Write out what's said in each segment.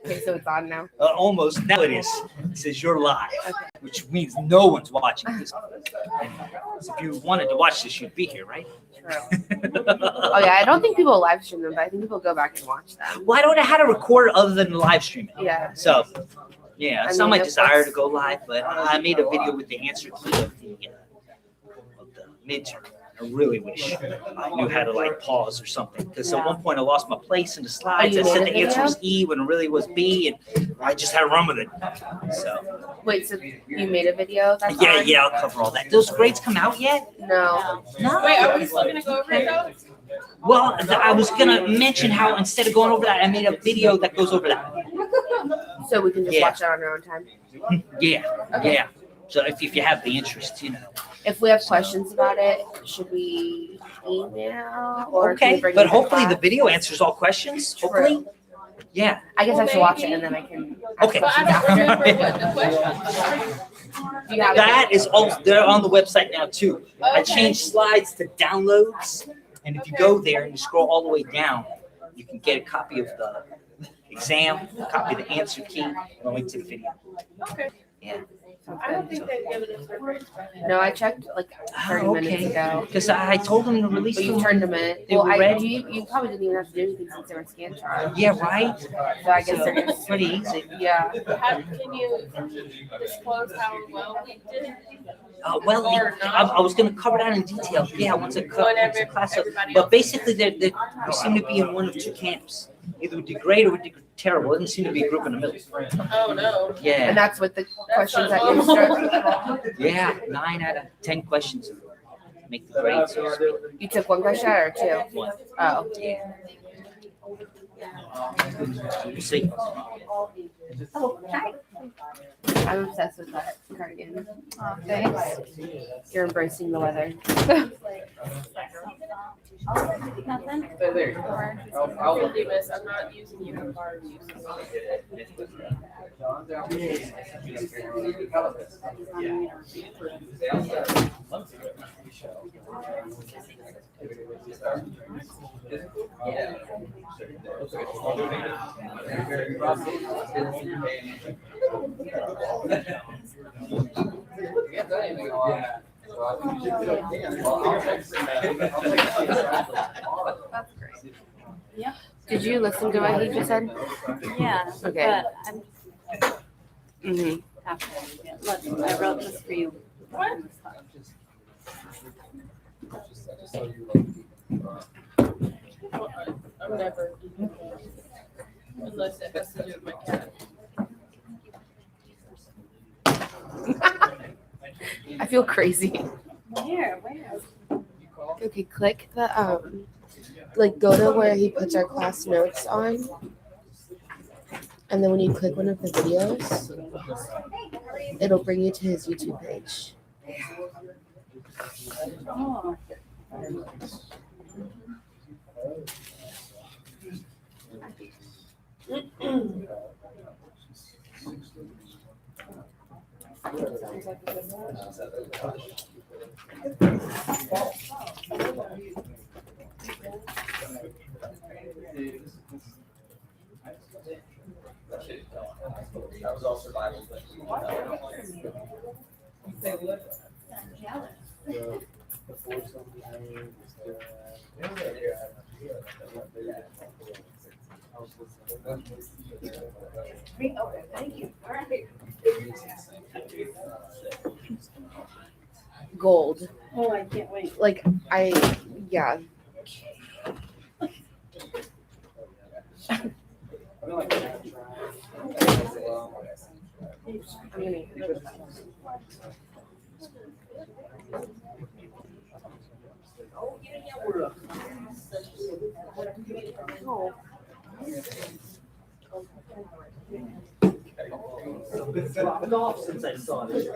Okay, so it's on now. Almost. Now it is. It says you're live, Okay. which means no one's watching this. So if you wanted to watch this, you'd be here, right? True. Oh yeah, I don't think people live stream them, but I think people go back and watch them. Well, I don't know how to record it other than live stream it. Yeah. So, yeah, it's not my if desire that's- to go live, but I made a video with the answer key of the midterm. I really wish I knew how to like pause or something, because at one point I lost my place in the slides. you I said made a the answer video? was E when it really was B, and I just had to run with it. So Wait, so you made a video? That's yeah, on? yeah, I'll cover all that. Those grades come out yet? No. No. Wait, are we still gonna go over it though? Well, I was gonna mention how instead of going over that, I made a video that goes over that. So we can just Yeah. watch it on our own time. Yeah, Okay. yeah. So if you have the interest, you know. If we have questions about it, should we email or can we Okay, bring but it to hopefully the class? video answers all questions. True. Hopefully. Yeah. I guess I should watch it and then I can. ask Okay. But I questions don't after. remember what the question was. Do you have That is also they're on the website now too. I Okay. changed slides to downloads, and if you go there and you scroll all the way down, you can get a copy of the exam, a copy of the answer key, and a link to the video. Okay. Yeah. I don't think they've given us their grades by now. No, I checked like 30 minutes ago. Because I told them to release But you them. turned them in. They Well, were ready. you probably didn't even have to do anything since they were Scantron. Yeah, right. So I guess So they're it's just, pretty easy. yeah. Can you disclose how well we did? Well, Or not? I was going to cover that in detail. Yeah, once a Whatever class. everybody But else- basically, we seem to be in one of two camps. Either we did great or we did terrible. It doesn't seem to be a group in the middle. Oh, no. Yeah. And that's what the That's questions not that you normal. start. Yeah, 9 out of 10 questions make the grade. So to speak. You took one question out or two? One. Oh. Yeah. We'll see. I'm obsessed with that cardigan. Oh, thanks. You're embracing the weather. Nothing? I'll do this. I'm not using you card. That's great. Did you listen to what he just said? Yeah. Okay. But I'm Mm-hmm. after. Yeah, look, I wrote this for you. What? I'm never. Unless it has to do with my cat. I feel crazy. Where? Okay, click the like go to where he puts our class notes on. And then when you click one of the videos, it'll bring you to his YouTube page. Oh. That was all survival. Gold. Oh, I can't wait. Like yeah. I'm gonna Oh. Since I saw this.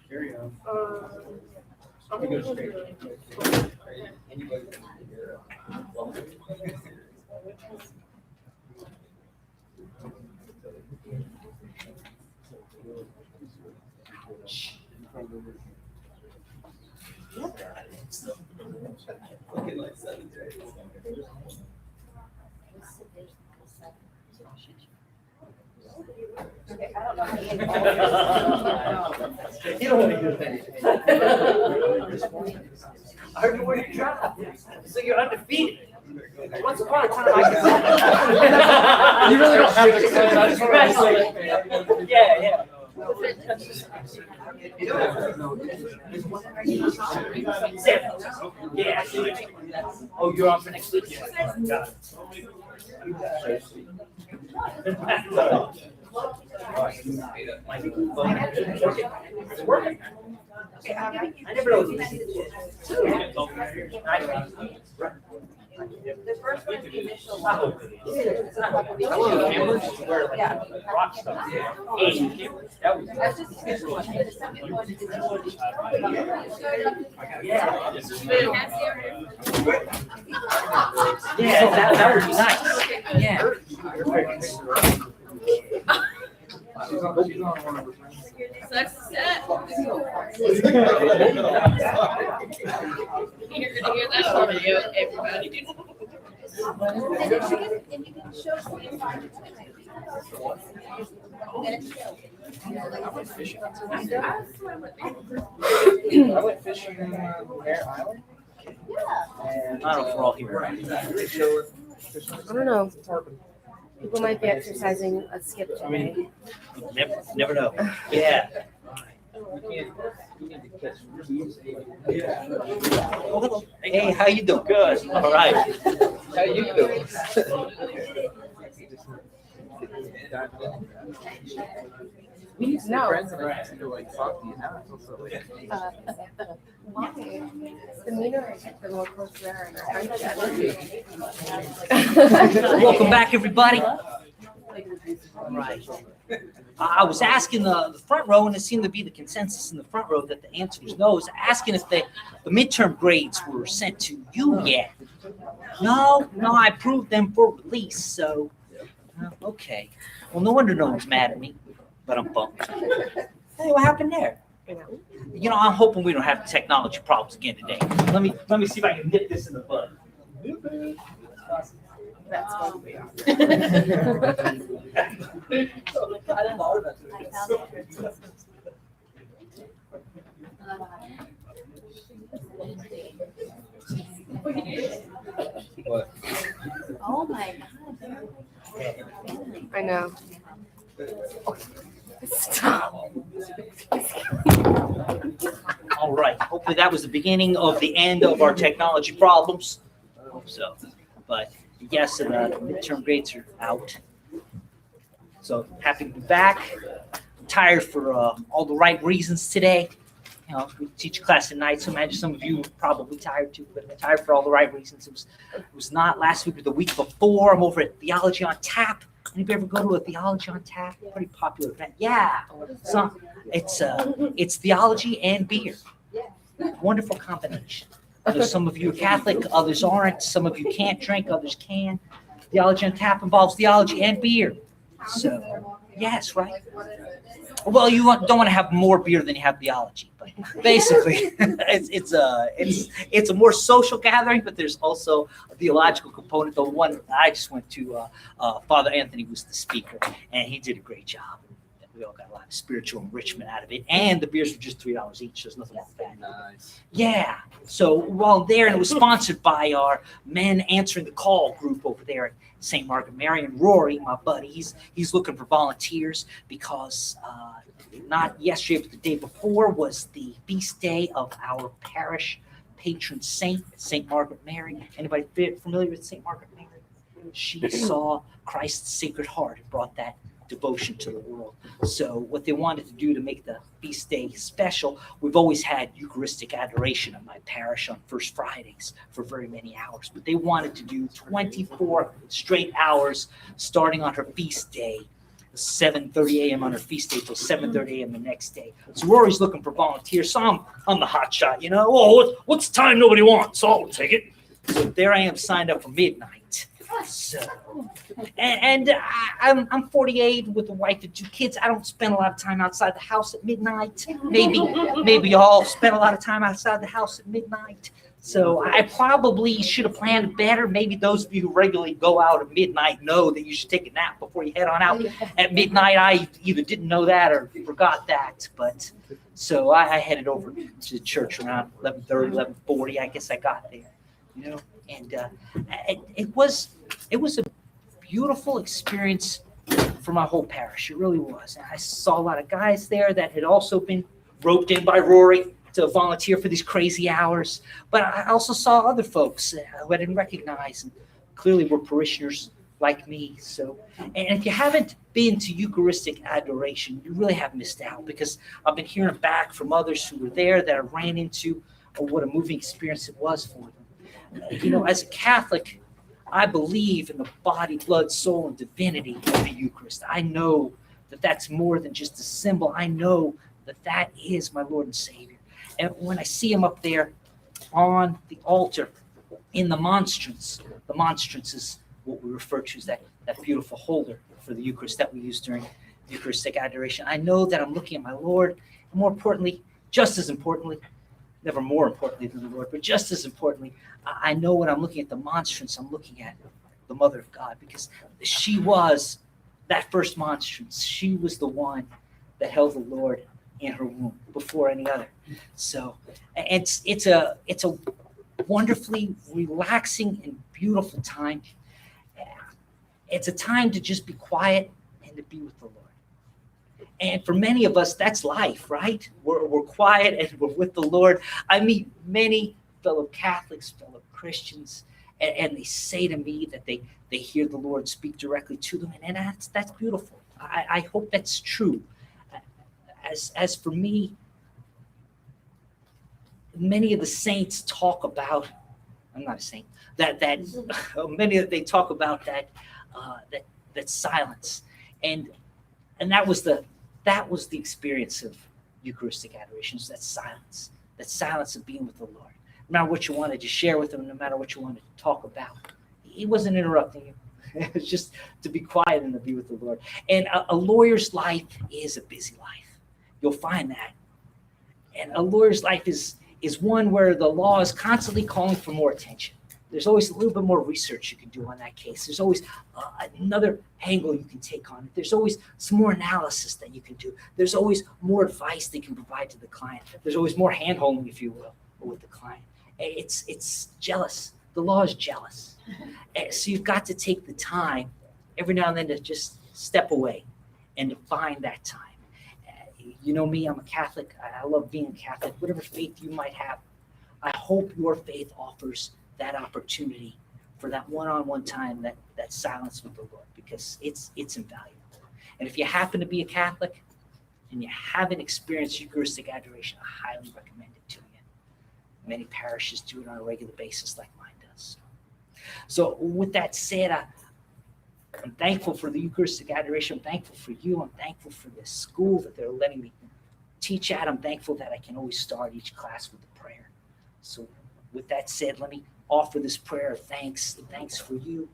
Carry on. You don't want to hear that. I heard you were in job, so you're undefeated. Once upon a time, I could. You really don't have to explain it, I just wanted to say it. Yeah. Yeah. Oh, you're off for next week? Yeah. Got it. It's working. I never know. The first one is the initial I love cameras. Where like rock stuff. That was. That's just the initial one. The second one is the Yeah, that would be nice. Yeah. She's on one of her friends. Success. You're gonna hear that on video, everybody. I went fishing in Mare Island. And I don't know if we're all here. I don't know. People might be exercising a skip today. Never know. Yeah. Hey, how you doing? Good. All right. How you doing? We need to be No. friends and I need to like talk to you now. It's also like, Why? The meaner I get, the more close we are in our friendship. Welcome back, everybody. All right. I was asking the front row, and it seemed to be the consensus in the front row that the answer was no. I was asking if the midterm grades were sent to you yet. No, I approved them for release, so, okay. Well, no wonder no one's mad at me, but I'm bummed. Hey, what happened there? You know, I'm hoping we don't have technology problems again today. Let me see if I can nip this in the bud. That's what we are. what? Oh my God. I know. Stop. All right, hopefully that was the beginning of the end of our technology problems. I hope so. But yes, the midterm grades are out. So happy to be back. I'm tired for all the right reasons today. You know, we teach a class at night, so I imagine some of you are probably tired too, but I'm tired for all the right reasons. It was not last week or the week before. I'm over at Theology on Tap. Anybody ever go to a Theology on Tap? Pretty popular event. Yeah. So it's theology and beer. Wonderful combination. I know some of you are Catholic, others aren't. Some of you can't drink, others can. Theology on Tap involves theology and beer. So, yes, right? Well, you don't want to have more beer than you have theology, but basically, it's a more social gathering, but there's also a theological component. The one I just went to, Father Anthony was the speaker, and he did a great job. We all got a lot of spiritual enrichment out of it, and the beers were just $3 each. There's nothing wrong with that. Nice. Yeah. So while there, and it was sponsored by our Men Answering the Call group over there at St. Margaret Mary, and Rory, my buddy, he's looking for volunteers because not yesterday, but the day before was the feast day of our parish patron saint, St. Margaret Mary. Anybody familiar with St. Margaret Mary? She saw Christ's Sacred Heart and brought that devotion to the world. So what they wanted to do to make the feast day special, we've always had Eucharistic adoration at my parish on First Fridays for very many hours, but they wanted to do 24 straight hours starting on her feast day, 7:30 a.m. on her feast day till 7:30 a.m. the next day. So Rory's looking for volunteers, so I'm the hot shot, you know. Oh, what's the time nobody wants? So I'll take it. So there I am, signed up for midnight. So, I'm 48 with a wife and 2 kids. I don't spend a lot of time outside the house at midnight. Maybe y'all spend a lot of time outside the house at midnight. So I probably should have planned better. Maybe those of you who regularly go out at midnight know that you should take a nap before you head on out at midnight. I either didn't know that or forgot that. But so I headed over to the church around 11:30, 11:40. I guess I got there, and it was a beautiful experience for my whole parish. It really was. And I saw a lot of guys there that had also been roped in by Rory to volunteer for these crazy hours. But I also saw other folks who I didn't recognize and clearly were parishioners like me. So, and if you haven't been to Eucharistic adoration, you really have missed out, because I've been hearing back from others who were there that I ran into what a moving experience it was for them. As a Catholic, I believe in the body, blood, soul, and divinity of the Eucharist. I know that that's more than just a symbol. I know that that is my Lord and Savior. And when I see him up there on the altar in the monstrance is what we refer to as that beautiful holder for the Eucharist that we use during Eucharistic adoration. I know that I'm looking at my Lord, and more importantly, just as importantly, never more importantly than the Lord, but just as importantly, I know when I'm looking at the monstrance, I'm looking at the Mother of God, because she was that first monstrance. She was the one that held the Lord in her womb before any other. So it's a wonderfully relaxing and beautiful time. It's a time to just be quiet and to be with the Lord. And for many of us, that's life, right? We're quiet and we're with the Lord. I meet many fellow Catholics, fellow Christians, and they say to me that they hear the Lord speak directly to them, and that's beautiful. I hope that's true. As for me, many of the saints talk about, I'm not a saint, that many of they talk about that silence, and that was the experience of Eucharistic adoration, is that silence of being with the Lord. No matter what you wanted to share with him, no matter what you wanted to talk about, he wasn't interrupting you. It was just to be quiet and to be with the Lord. And a lawyer's life is a busy life. You'll find that. And a lawyer's life is one where the law is constantly calling for more attention. There's always a little bit more research you can do on that case. There's always another angle you can take on it. There's always some more analysis that you can do. There's always more advice they can provide to the client. There's always more hand-holding, if you will, with the client. It's jealous. The law is jealous. So you've got to take the time every now and then to just step away and to find that time. You know me, I'm a Catholic. I love being a Catholic. Whatever faith you might have, I hope your faith offers that opportunity for that one-on-one time, that silence with the Lord, because it's invaluable. And if you happen to be a Catholic and you haven't experienced Eucharistic adoration, I highly recommend it to you. Many parishes do it on a regular basis like mine does. So with that said, I'm thankful for the Eucharistic adoration. I'm thankful for you. I'm thankful for this school that they're letting me teach at. I'm thankful that I can always start each class with a prayer. So with that said, let me offer this prayer of thanks for you.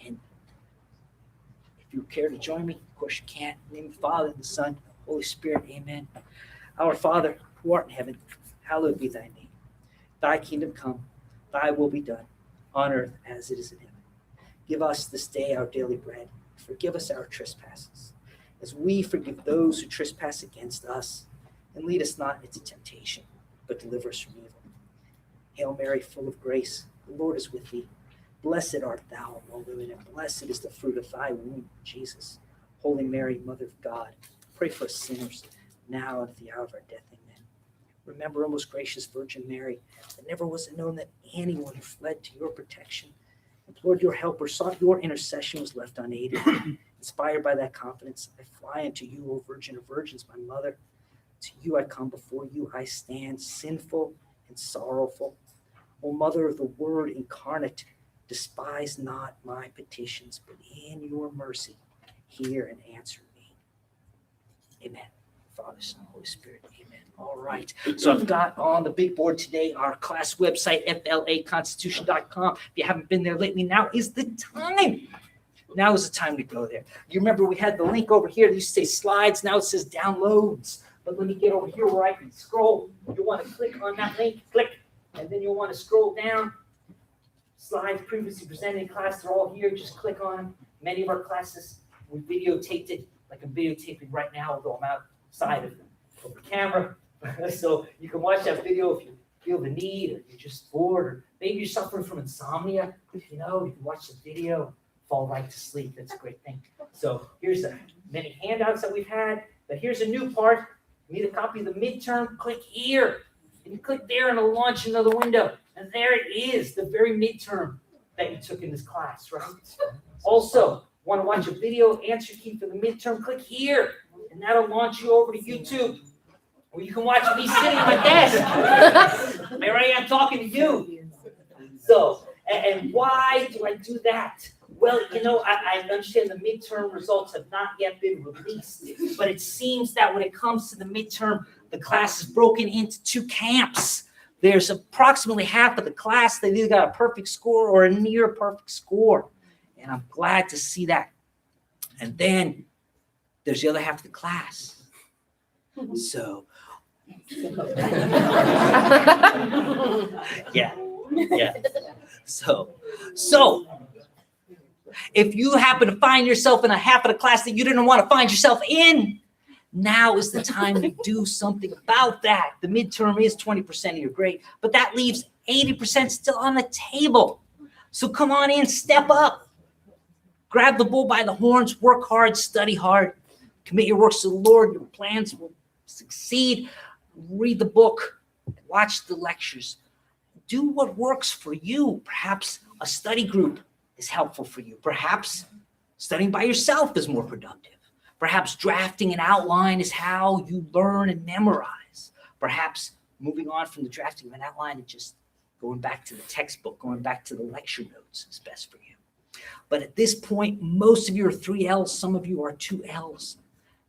And if you care to join me, of course you can. In the name of the Father, and the Son, Holy Spirit, amen. Our Father, who art in heaven, hallowed be thy name. Thy kingdom come, thy will be done, on earth as it is in heaven. Give us this day our daily bread. Forgive us our trespasses, as we forgive those who trespass against us. And lead us not into temptation, but deliver us from evil. Hail Mary, full of grace, the Lord is with thee. Blessed art thou among women, and blessed is the fruit of thy womb, Jesus. Holy Mary, Mother of God, pray for us sinners, now and at the hour of our death. Amen. Remember, O most gracious Virgin Mary, that never was it known that anyone who fled to your protection, implored your help, or sought your intercession was left unaided. Inspired by that confidence, I fly unto you, O Virgin of Virgins, my mother. To you I come, before you I stand, sinful and sorrowful. O Mother of the Word incarnate, despise not my petitions, but in your mercy hear and answer me. Amen. Father, Son, Holy Spirit. Amen. All right. So I've got on the big board today our class website, flaconstitution.com. If you haven't been there lately, now is the time. Now is the time to go there. You remember we had the link over here. It used to say slides. Now it says downloads. But let me get over here where I can scroll. You want to click on that link, click, and then you'll want to scroll down. Slides previously presented in class, they're all here. Just click on them. Many of our classes, we videotaped it, like I'm videotaping right now, although I'm outside of the camera. So you can watch that video if you feel the need, or you're just bored, or maybe you're suffering from insomnia. You can watch the video, fall right to sleep. That's a great thing. So here's the many handouts that we've had, but here's a new part. You need a copy of the midterm, click here. And you click there and it'll launch another window. And there it is, the very midterm that you took in this class, right? Also, want to watch a video answer key for the midterm, click here. And that'll launch you over to YouTube, where you can watch me sitting at my desk. There I am talking to you. So, and why do I do that? Well, I understand the midterm results have not yet been released, but it seems that when it comes to the midterm, the class is broken into two camps. There's approximately half of the class that either got a perfect score or a near perfect score. And I'm glad to see that. And then there's the other half of the class. So, yeah. So, if you happen to find yourself in a half of the class that you didn't want to find yourself in, now is the time to do something about that. The midterm is 20% of your grade, but that leaves 80% still on the table. So come on in, step up. Grab the bull by the horns, work hard, study hard. Commit your works to the Lord. Your plans will succeed. Read the book. Watch the lectures. Do what works for you. Perhaps a study group is helpful for you. Perhaps studying by yourself is more productive. Perhaps drafting an outline is how you learn and memorize. Perhaps moving on from the drafting of an outline and just going back to the textbook, going back to the lecture notes is best for you. But at this point, most of you are 3 L's, some of you are 2 L's.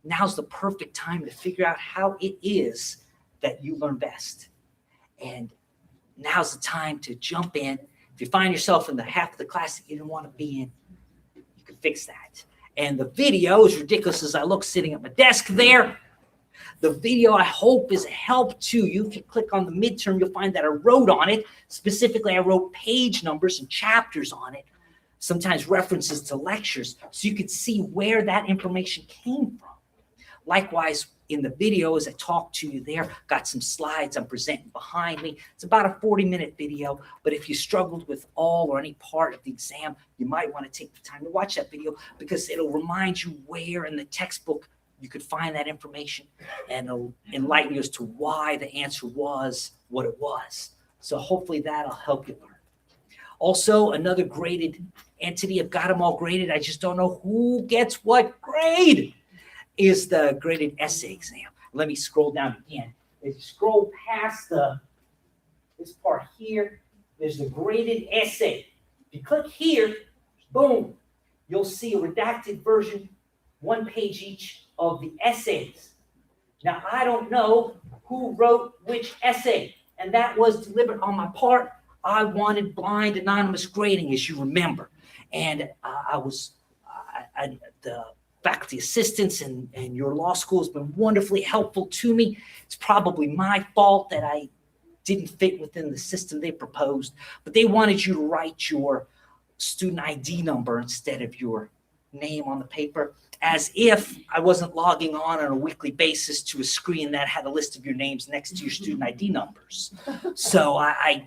Now's the perfect time to figure out how it is that you learn best. And now's the time to jump in. If you find yourself in the half of the class that you didn't want to be in, you can fix that. And the video, as ridiculous as I look sitting at my desk there, the video I hope is a help to you. If you click on the midterm, you'll find that I wrote on it. Specifically, I wrote page numbers and chapters on it, sometimes references to lectures, so you could see where that information came from. Likewise, in the video, as I talk to you there, got some slides I'm presenting behind me. It's about a 40-minute video, but if you struggled with all or any part of the exam, you might want to take the time to watch that video because it'll remind you where in the textbook you could find that information, and it'll enlighten you as to why the answer was what it was. So hopefully that'll help you learn. Also, another graded entity, I've got them all graded. I just don't know who gets what grade, is the graded essay exam. Let me scroll down again. If you scroll past this part here, there's the graded essay. If you click here, boom, you'll see a redacted version, 1 page each of the essays. Now, I don't know who wrote which essay, and that was deliberate on my part. I wanted blind anonymous grading, as you remember. And the faculty assistants and your law school has been wonderfully helpful to me. It's probably my fault that I didn't fit within the system they proposed, but they wanted you to write your student ID number instead of your name on the paper, as if I wasn't logging on a weekly basis to a screen that had a list of your names next to your student ID numbers. So I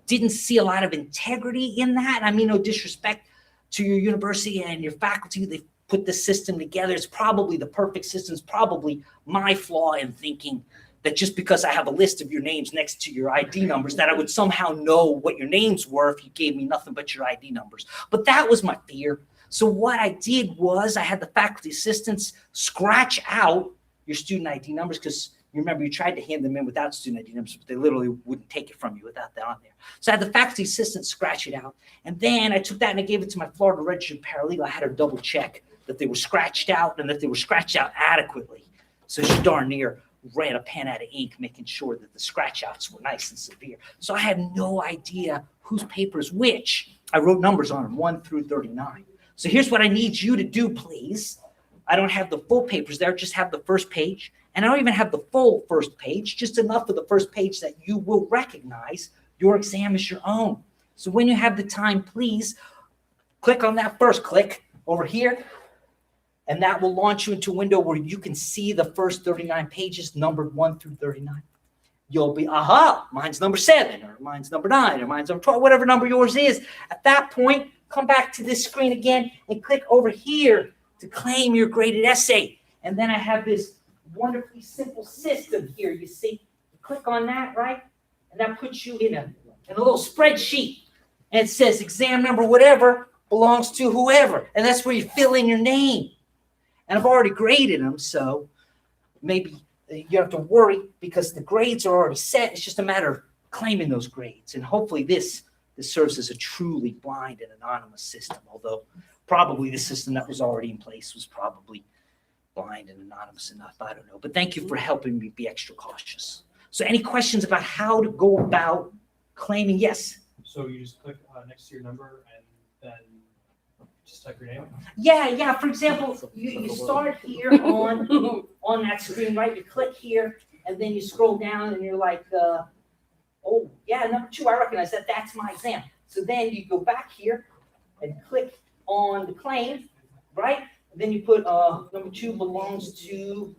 didn't see a lot of integrity in that. I mean, no disrespect to your university and your faculty. They put the system together. It's probably the perfect system. It's probably my flaw in thinking that just because I have a list of your names next to your ID numbers, that I would somehow know what your names were if you gave me nothing but your ID numbers. But that was my fear. So what I did was I had the faculty assistants scratch out your student ID numbers, because you remember you tried to hand them in without student ID numbers, but they literally wouldn't take it from you without that on there. So I had the faculty assistant scratch it out. And then I took that and I gave it to my Florida registered paralegal. I had her double check that they were scratched out and that they were scratched out adequately. So she darn near ran a pen out of ink, making sure that the scratch outs were nice and severe. So I had no idea whose paper is which. I wrote numbers on them, 1 through 39. So here's what I need you to do, please. I don't have the full papers there, just have the first page. And I don't even have the full first page, just enough of the first page that you will recognize your exam is your own. So when you have the time, please click on that first click over here, and that will launch you into a window where you can see the first 39 pages numbered 1 through 39. You'll be, aha, mine's number 7, or mine's number 9, or mine's number 12, whatever number yours is. At that point, come back to this screen again and click over here to claim your graded essay. And then I have this wonderfully simple system here, you see. You click on that, right? And that puts you in a little spreadsheet. And it says exam number whatever belongs to whoever. And that's where you fill in your name. And I've already graded them, so maybe you don't have to worry because the grades are already set. It's just a matter of claiming those grades. And hopefully this serves as a truly blind and anonymous system, although probably the system that was already in place was probably blind and anonymous enough. I don't know. But thank you for helping me be extra cautious. So any questions about how to go about claiming? Yes? So you just click next to your number and then just type your name? Yeah. For example, you start here on that screen, right? You click here, and then you scroll down, and you're like, oh, yeah, number 2, I recognize that. That's my exam. So then you go back here and click on the claim, right? And then you put number 2 belongs to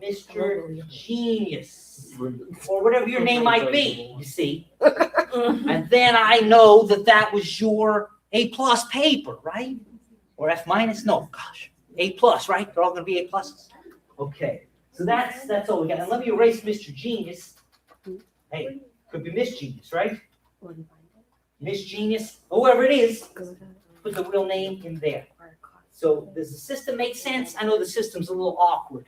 Mr. Genius, or whatever your name might be, you see. And then I know that was your A+ paper, right? Or F-? No, gosh, A+, right? They're all going to be A+. Okay, so that's all we got. And let me erase Mr. Genius. Hey, could be Miss Genius, right? Miss Genius, whoever it is, put the real name in there. So does the system make sense? I know the system's a little awkward,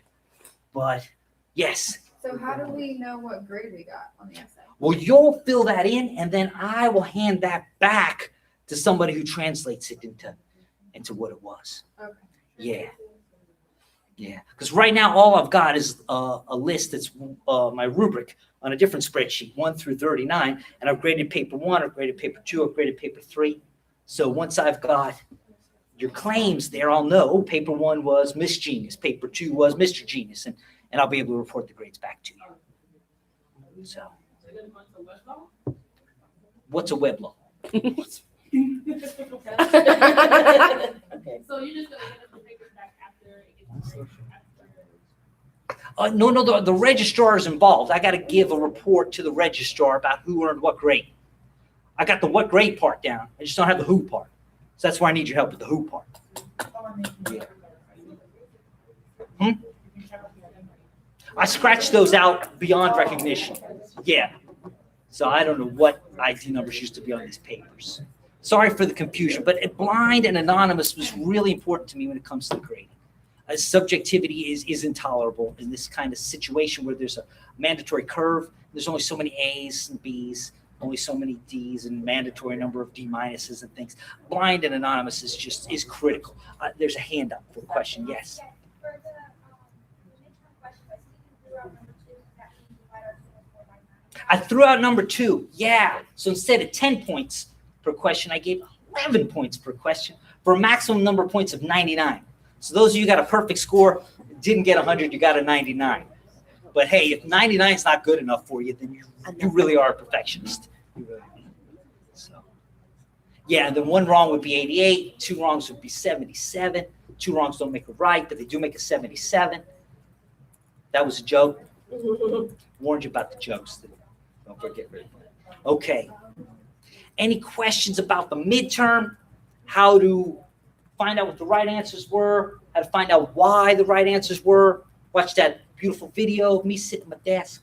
but yes. So how do we know what grade we got on the essay? Well, you'll fill that in, and then I will hand that back to somebody who translates it into what it was. Okay. Yeah. Because right now, all I've got is a list that's my rubric on a different spreadsheet, 1 through 39, and I've graded paper 1, I've graded paper 2, I've graded paper 3. So once I've got your claims there, I'll know paper 1 was Miss Genius, paper 2 was Mr. Genius, and I'll be able to report the grades back to you. So, what's a Weblo? So you're just gonna get the papers back after it gets graded, after. No, the registrar is involved. I got to give a report to the registrar about who earned what grade. I got the what grade part down. I just don't have the who part. So that's why I need your help with the who part. I scratched those out beyond recognition. Yeah. So I don't know what ID numbers used to be on these papers. Sorry for the confusion, but blind and anonymous was really important to me when it comes to grading. Subjectivity is intolerable in this kind of situation where there's a mandatory curve. There's only so many A's and B's, only so many D's, and mandatory number of D minuses and things. Blind and anonymous is critical. There's a hand up for a question. Yes. For the midterm question, I see you threw out number 2. That means you divide our students 4 by 9. I threw out number 2. Yeah. So instead of 10 points per question, I gave 11 points per question for a maximum number of points of 99. So those of you who got a perfect score, didn't get 100, you got a 99. But hey, if 99 is not good enough for you, then you really are a perfectionist. So, yeah, then 1 wrong would be 88, 2 wrongs would be 77. 2 wrongs don't make a right, but they do make a 77. That was a joke. Warned you about the jokes. Don't forget. Okay. Any questions about the midterm? How to find out what the right answers were? How to find out why the right answers were? Watch that beautiful video of me sitting at my desk.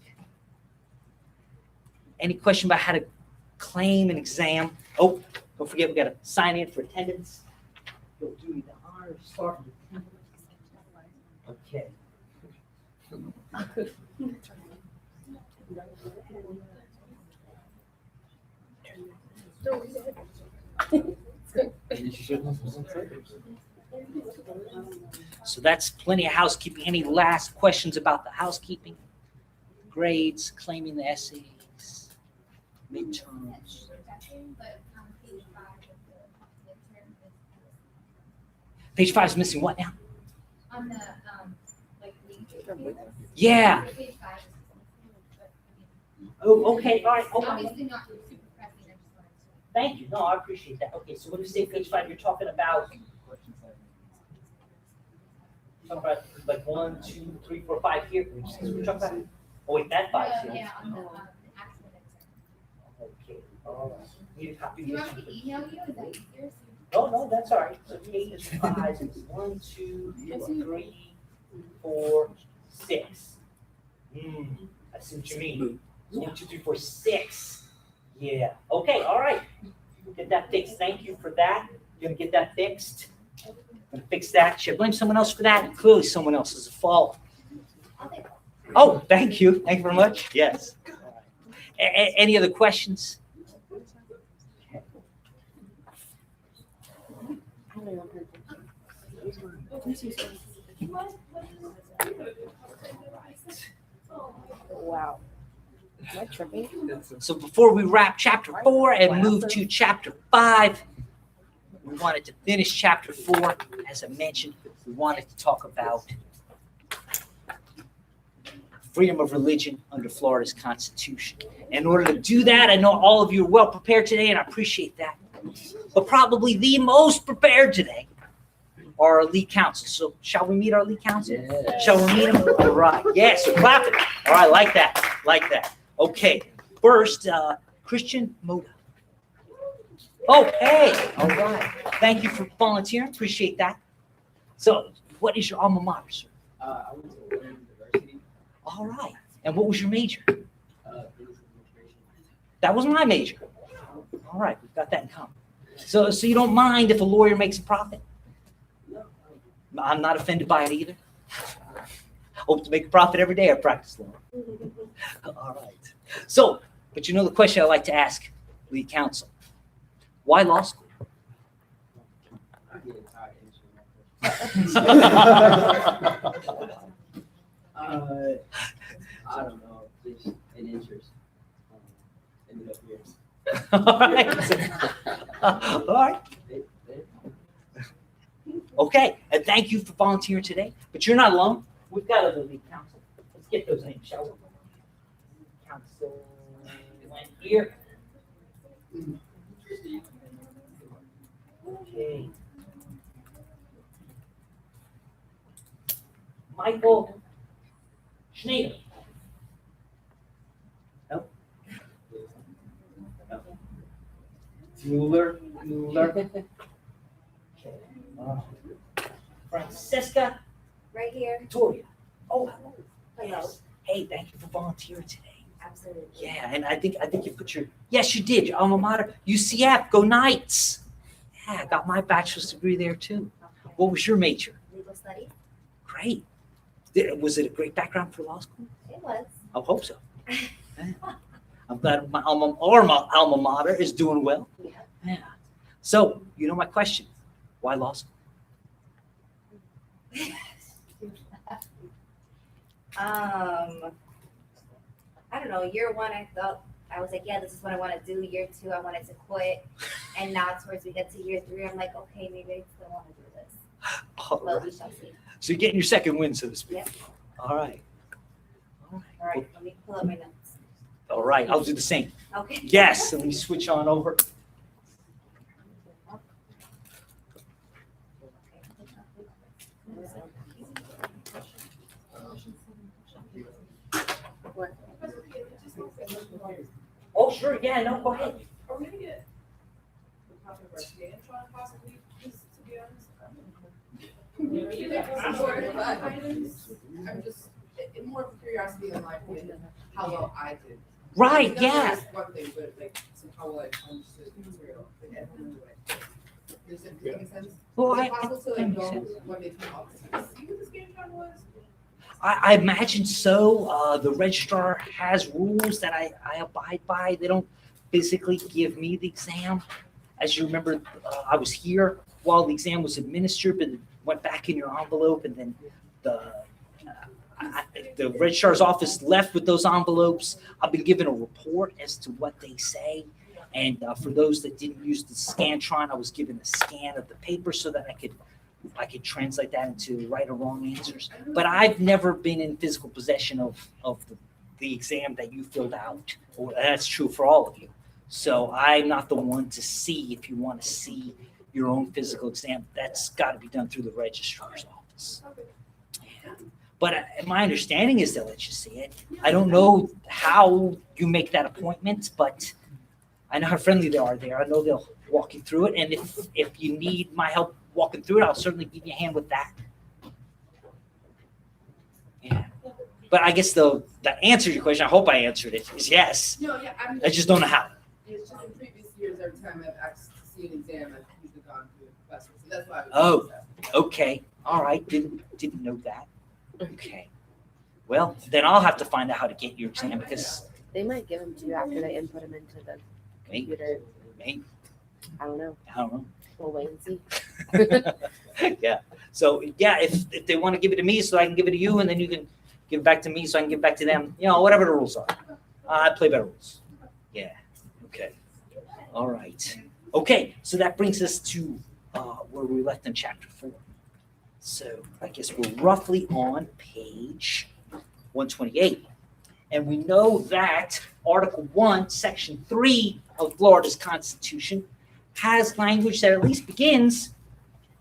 Any question about how to claim an exam? Oh, don't forget we got to sign in for attendance. You'll do me the honor of starting with attendance. Okay. So that's plenty of housekeeping. Any last questions about the housekeeping? Grades, claiming the essays, midterms. But, page 5 of the midterm is Page 5 is missing what now? on the, like, link. Yeah. Page 5 is but, Oh, okay, all right. Hold on. obviously not super pressing, I just wanted to. Thank you. No, I appreciate that. Okay, so when you say page 5, you're talking about like 1, 2, 3, 4, 5 here. We're talking about. Oh wait, that 5 here. Yeah, on the actual midterm. Okay. All right. Need a copy Do you of want this. me to email you? Is that easier? Oh, no, that's all right. So page 5 is 1, 2, 3, 4, 6. I see what you mean. 1, 2, 3, 4, 6. Yeah. Okay, all right. Get that fixed. Thank you for that. You're gonna get that fixed. Gonna fix that. Should I blame someone else for that? Clearly someone else's fault. Oh, thank you. Thank you very much. Yes. Any other questions? Wow. Am I tripping? So before we wrap chapter 4 and move to chapter 5, we wanted to finish chapter 4. As I mentioned, we wanted to talk about freedom of religion under Florida's Constitution. In order to do that, I know all of you are well prepared today, and I appreciate that. But probably the most prepared today are our lead counsel. So shall we meet our lead counsel? Yeah. Shall we meet him? All right. Yes, we're clapping. All right, like that. Like that. Okay. First, Christian Moda. Oh, hey. All right. Thank you for volunteering. Appreciate that. So, what is your alma mater, sir? I went to William University. All right. And what was your major? Business administration. That was my major. All right. We've got that in common. So you don't mind if a lawyer makes a profit? I'm not offended by it either. Hope to make a profit every day I practice law. All right. So, but you know the question I like to ask lead counsel. Why law school? I'm getting tired answering that question. I don't know, just an interest. Ended up here. All right. All right. Okay, and thank you for volunteering today. But you're not alone. We've got other lead counsel. Let's get those names, shall we? Counsel went here. Okay. Michael Schneider. No? No. Mueller. Okay. Francesca Right here. Victoria. Oh, hello. Hello. Yes. Hey, thank you for volunteering today. Absolutely. Yeah, and I think you put your yes, you did. Your alma mater, UCF. Go Knights. Yeah, I got my bachelor's degree there too. What was your major? Legal studies. Great. Was it a great background for law school? It was. I hope so. Yeah. I'm glad my alma mater is doing well. Yeah. Yeah. So you know my question: why law school? I don't know. Year 1, I was like, yeah, this is what I want to do. Year 2, I wanted to quit, and now towards we get to year 3, I'm like, okay, maybe I still want to do this. All But right. we shall see. So you're getting your second win, so to speak. Yep. All right. All right. All right, let me pull up my notes. All right. I'll do the same. Okay. Yes. So let me switch on over. Oh, sure. Yeah. No. Go ahead. Are we gonna get a copy of our Scantron possibly, just to be honest? I'm just, more of curiosity on like how well I did. Right. That's Yeah. just one thing, but like, so how well I understood the material, like, and do it. Does it make sense? Well, Is I it possible to that like makes go sense. when they come up to see what the Scantron was? I imagine so. The registrar has rules that I abide by. They don't physically give me the exam. As you remember, I was here while the exam was administered, but it went back in your envelope, and then the registrar's office left with those envelopes. I've been given a report as to what they say. And for those that didn't use the Scantron, I was given a scan of the paper so that I could translate that into right or wrong answers. But I've never been in physical possession of the exam that you filled out. Or that's true for all of you. So I'm not the one to see if you want to see your own physical exam. That's got to be done through the registrar's office. Yeah. But my understanding is they'll let you see it. I don't know how you make that appointment, but I know how friendly they are there. I know they'll walk you through it. And if you need my help walking through it, I'll certainly give you a hand with that. Yeah. But I guess the answer to your question, I hope I answered it, is yes. No, yeah, I just don't know how. It's just in previous years, every time I've asked to see an exam, I've usually gone to a professor, so that's why I was. Oh. Okay. All right. Didn't know that. Okay. Well, then I'll have to find out how to get your exam because They might give them to you after they input them into the computer. maybe, I don't know. I don't know. We'll wait and see. Yeah. So yeah, if they want to give it to me, so I can give it to you, and then you can give it back to me, so I can give it back to them. You know, whatever the rules are. I play by rules. Yeah. Okay. All right. Okay. So that brings us to where we left in chapter 4. So I guess we're roughly on page 128, and we know that Article 1, Section 3 of Florida's Constitution has language that at least begins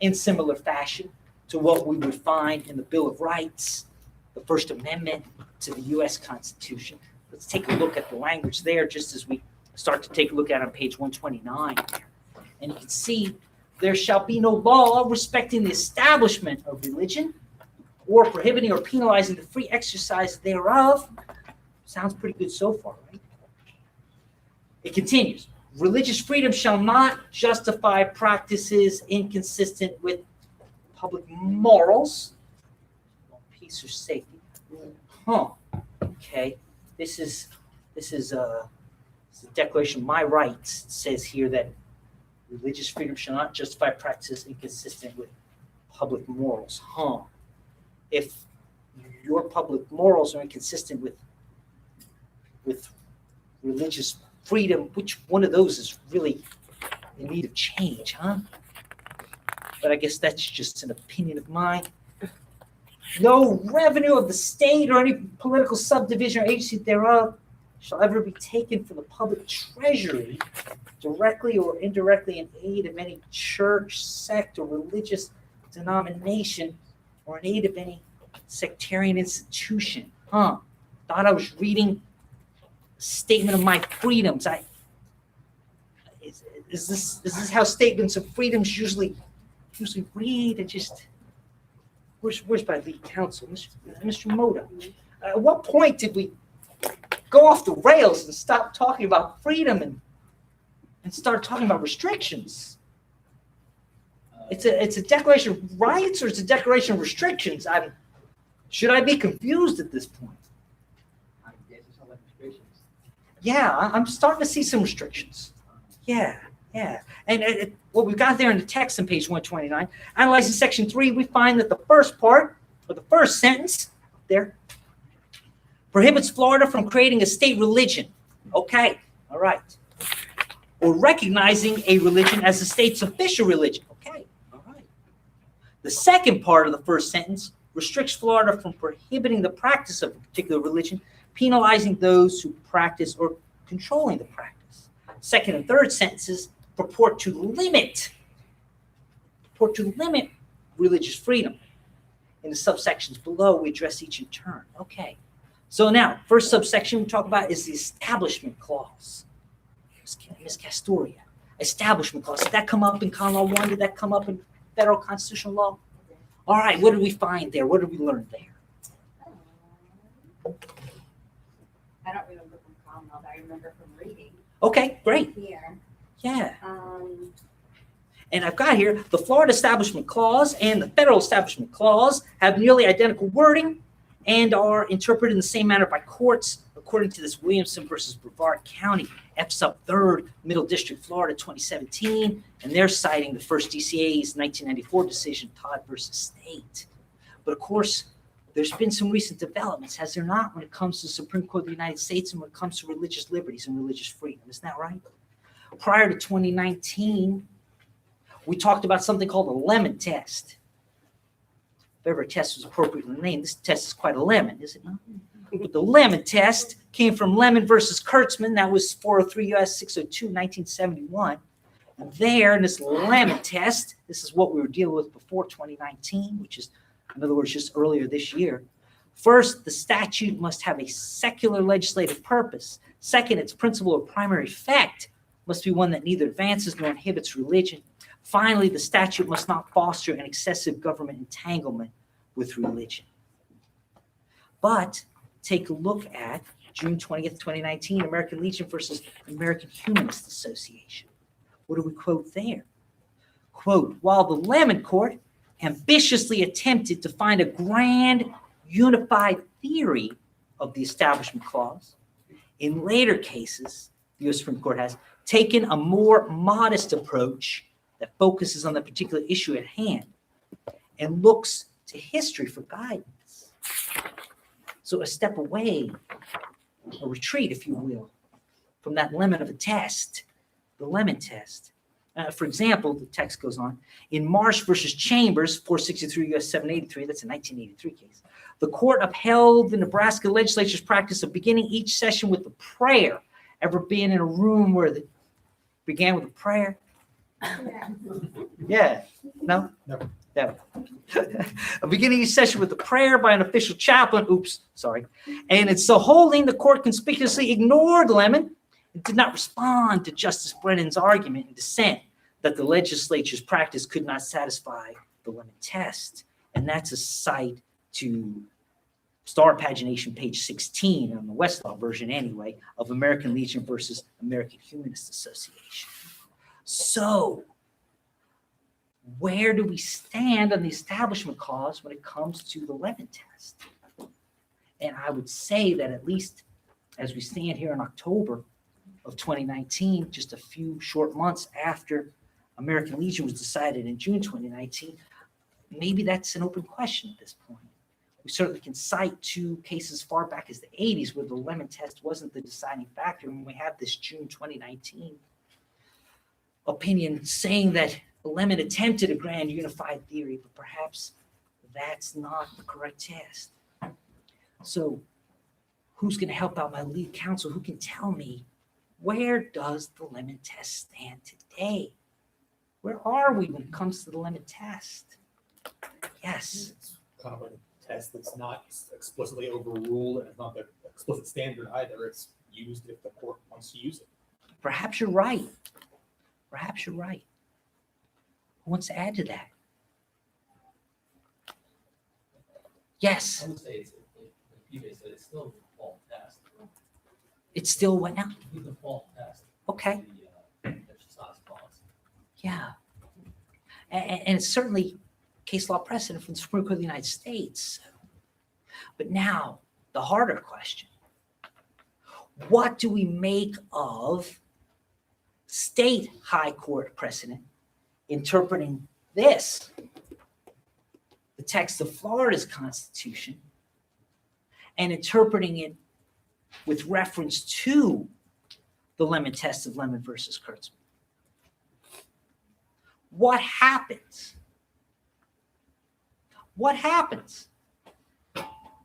in similar fashion to what we would find in the Bill of Rights, the First Amendment to the U.S. Constitution. Let's take a look at the language there just as we start to take a look at it on page 129. And you can see, there shall be no law respecting the establishment of religion or prohibiting or penalizing the free exercise thereof. Sounds pretty good so far, right? It continues. Religious freedom shall not justify practices inconsistent with public morals, peace or safety. Okay. This is a Declaration of My Rights. It says here that religious freedom shall not justify practices inconsistent with public morals. If your public morals are inconsistent with religious freedom, which one of those is really in need of change, But I guess that's just an opinion of mine. No revenue of the state or any political subdivision or agency thereof shall ever be taken from the public treasury directly or indirectly in aid of any church, sect, or religious denomination, or in aid of any sectarian institution. Thought I was reading a statement of my freedoms. Is this how statements of freedoms usually read? And just where's my lead counsel, Mr. Moda? At what point did we go off the rails and stop talking about freedom and start talking about restrictions? It's a declaration of rights or it's a declaration of restrictions? Should I be confused at this point? I guess it's all like restrictions. Yeah, I'm starting to see some restrictions. Yeah. And what we've got there in the text on page 129, analyzing section 3, we find that the first part, or the first sentence there, prohibits Florida from creating a state religion. Okay, all right. Or recognizing a religion as the state's official religion. Okay, all right. The second part of the first sentence restricts Florida from prohibiting the practice of a particular religion, penalizing those who practice or controlling the practice. Second and third sentences purport to limit religious freedom. In the subsections below, we address each in turn. Okay. So now, first subsection we talk about is the Establishment Clause. Ms. Castoria, Establishment Clause. Did that come up in Common Law 1? Did that come up in federal constitutional law? All right, what did we find there? What did we learn there? I don't remember from common law, but I remember from reading Okay, great. here. Yeah. And I've got here the Florida Establishment Clause and the Federal Establishment Clause have nearly identical wording, and are interpreted in the same manner by courts, according to this Williamson versus Brevard County, F sub 3rd, Middle District, Florida, 2017, and they're citing the first DCA's 1994 decision, Todd versus State. But of course, there's been some recent developments, has there not, when it comes to the Supreme Court of the United States and when it comes to religious liberties and religious freedom, isn't that right? Prior to 2019, we talked about something called the Lemon Test. If ever a test was appropriately named, this test is quite a lemon, is it not? But the Lemon Test came from Lemon versus Kurtzman. That was 403 U.S. 602, 1971. And there, in this Lemon Test, this is what we were dealing with before 2019, which is, in other words, just earlier this year. First, the statute must have a secular legislative purpose. Second, its principal or primary effect must be one that neither advances nor inhibits religion. Finally, the statute must not foster an excessive government entanglement with religion. But take a look at June 20th, 2019, American Legion versus American Humanist Association. What do we quote there? Quote, while the Lemon Court ambitiously attempted to find a grand unified theory of the Establishment Clause, in later cases, the U.S. Supreme Court has taken a more modest approach that focuses on the particular issue at hand and looks to history for guidance. So a step away, a retreat, if you will, from that lemon of a test, the Lemon Test. For example, the text goes on, in Marsh versus Chambers, 463 U.S. 783, that's a 1983 case, the court upheld the Nebraska legislature's practice of beginning each session with a prayer. Ever been in a room where it began with a prayer? Yeah. No? Never. Never. Beginning each session with a prayer by an official chaplain. Oops, sorry. And in so holding, the court conspicuously ignored Lemon and did not respond to Justice Brennan's argument in dissent that the legislature's practice could not satisfy the Lemon Test. And that's a cite to Star Pagination, page 16, on the Westlaw version anyway, of American Legion versus American Humanist Association. So, where do we stand on the Establishment Clause when it comes to the Lemon Test? And I would say that at least as we stand here in October of 2019, just a few short months after American Legion was decided in June 2019, maybe that's an open question at this point. We certainly can cite two cases far back as the 80s where the Lemon Test wasn't the deciding factor. When we have this June 2019 opinion saying that Lemon attempted a grand unified theory, but perhaps that's not the correct test. So who's going to help out my lead counsel? Who can tell me, where does the Lemon Test stand today? Where are we when it comes to the Lemon Test? Yes. It's kind of a test that's not explicitly overruled and it's not the explicit standard either. It's used if the court wants to use it. Perhaps you're right. Perhaps you're right. Who wants to add to that? Yes. I would say it's, like PJ said, it's still a default test. It's still what now? The default test. Okay. The exercise clause. Yeah. And it's certainly case law precedent from the Supreme Court of the United States. But now, the harder question. What do we make of state high court precedent interpreting this, the text of Florida's Constitution, and interpreting it with reference to the Lemon Test of Lemon versus Kurtzman? What happens? What happens?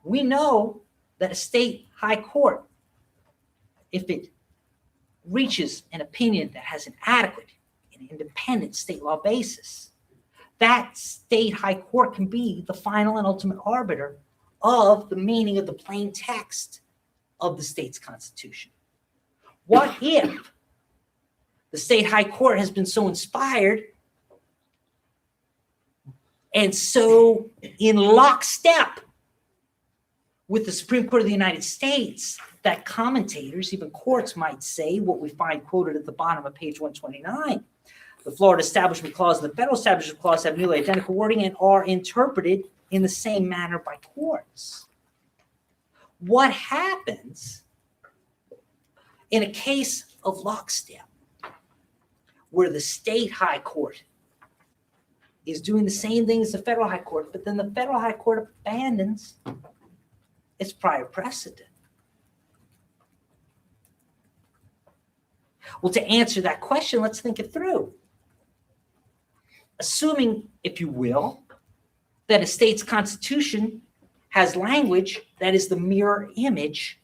We know that a state high court, if it reaches an opinion that has an adequate and independent state law basis, that state high court can be the final and ultimate arbiter of the meaning of the plain text of the state's constitution. What if the state high court has been so inspired and so in lockstep with the Supreme Court of the United States that commentators, even courts, might say what we find quoted at the bottom of page 129. The Florida Establishment Clause and the Federal Establishment Clause have nearly identical wording and are interpreted in the same manner by courts. what happens in a case of lockstep where the state high court is doing the same thing as the federal high court, but then the federal high court abandons its prior precedent? Well, to answer that question, let's think it through. Assuming, if you will, that a state's constitution has language that is the mirror image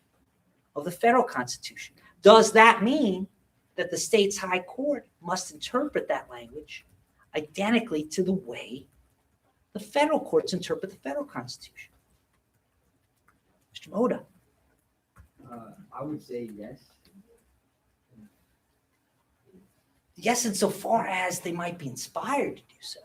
of the federal constitution, does that mean that the state's high court must interpret that language identically to the way the federal courts interpret the federal constitution? Mr. Moda. I would say yes. Yes, insofar as they might be inspired to do so.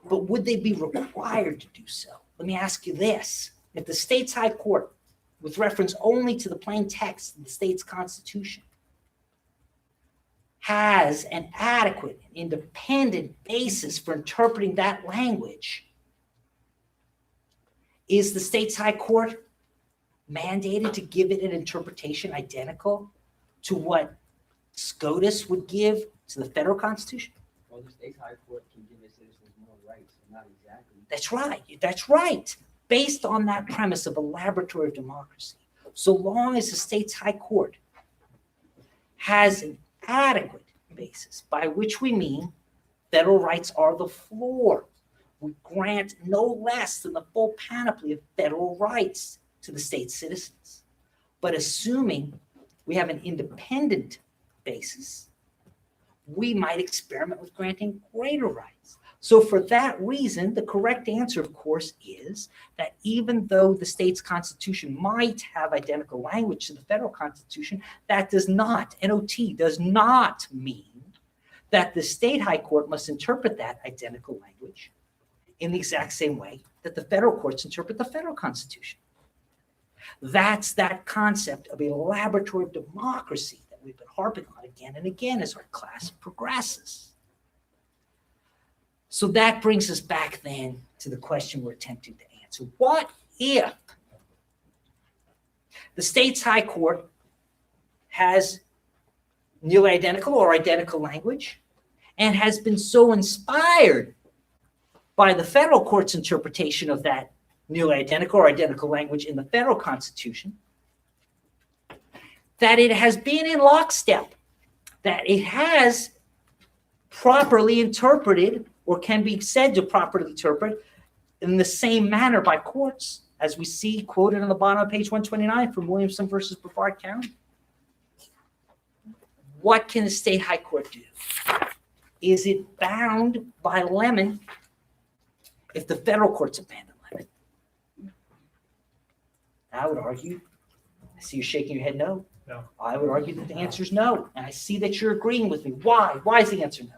But would they be required to do so? Let me ask you this. If the state's high court, with reference only to the plain text of the state's constitution, has an adequate and independent basis for interpreting that language, is the state's high court mandated to give it an interpretation identical to what SCOTUS would give to the federal constitution? Well, the state's high court can give its citizens more rights, but not exactly. That's right. That's right. Based on that premise of a laboratory of democracy, so long as the state's high court has an adequate basis, by which we mean federal rights are the floor, we grant no less than the full panoply of federal rights to the state's citizens. But assuming we have an independent basis, we might experiment with granting greater rights. So for that reason, the correct answer, of course, is that even though the state's constitution might have identical language to the federal constitution, that does not, NOT, does not mean that the state high court must interpret that identical language in the exact same way that the federal courts interpret the federal constitution. That's that concept of a laboratory of democracy that we've been harping on again and again as our class progresses. So that brings us back then to the question we're attempting to answer. What if the state's high court has nearly identical or identical language and has been so inspired by the federal court's interpretation of that nearly identical or identical language in the federal constitution that it has been in lockstep, that it has properly interpreted or can be said to properly interpret in the same manner by courts, as we see quoted on the bottom of page 129 from Williamson versus Brevard County? What can the state high court do? Is it bound by Lemon if the federal courts abandon Lemon? I would argue, I see you shaking your head no. No. I would argue that the answer is no. And I see that you're agreeing with me. Why? Why is the answer no?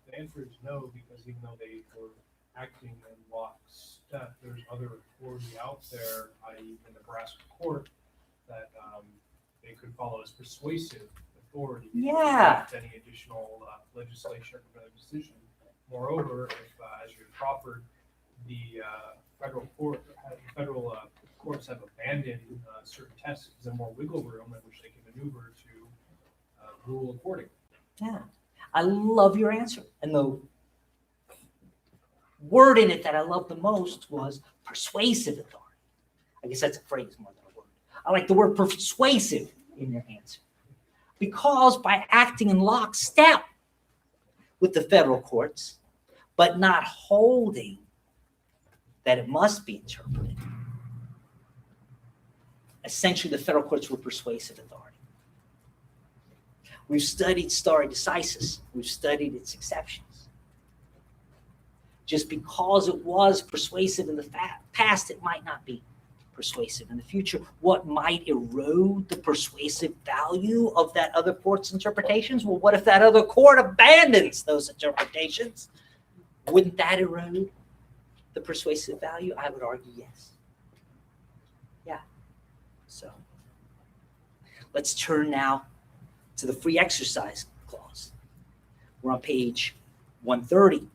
The answer is no, because even though they were acting in lockstep, there's other authority out there, i.e. the Nebraska court, that they could follow as persuasive authority. Yeah. Without any additional legislation or decision. Moreover, if, as you proffered, the federal courts have abandoned certain tests, there's more wiggle room in which they can maneuver to rule accordingly. Yeah. I love your answer. And the word in it that I love the most was persuasive authority. I guess that's a phrase more than a word. I like the word persuasive in your answer. Because by acting in lockstep with the federal courts, but not holding that it must be interpreted, essentially the federal courts were persuasive authority. We've studied stare decisis. We've studied its exceptions. Just because it was persuasive in the past, it might not be persuasive in the future. What might erode the persuasive value of that other court's interpretations? Well, what if that other court abandons those interpretations? Wouldn't that erode the persuasive value? I would argue yes. Yeah. So let's turn now to the free exercise clause. We're on page 130.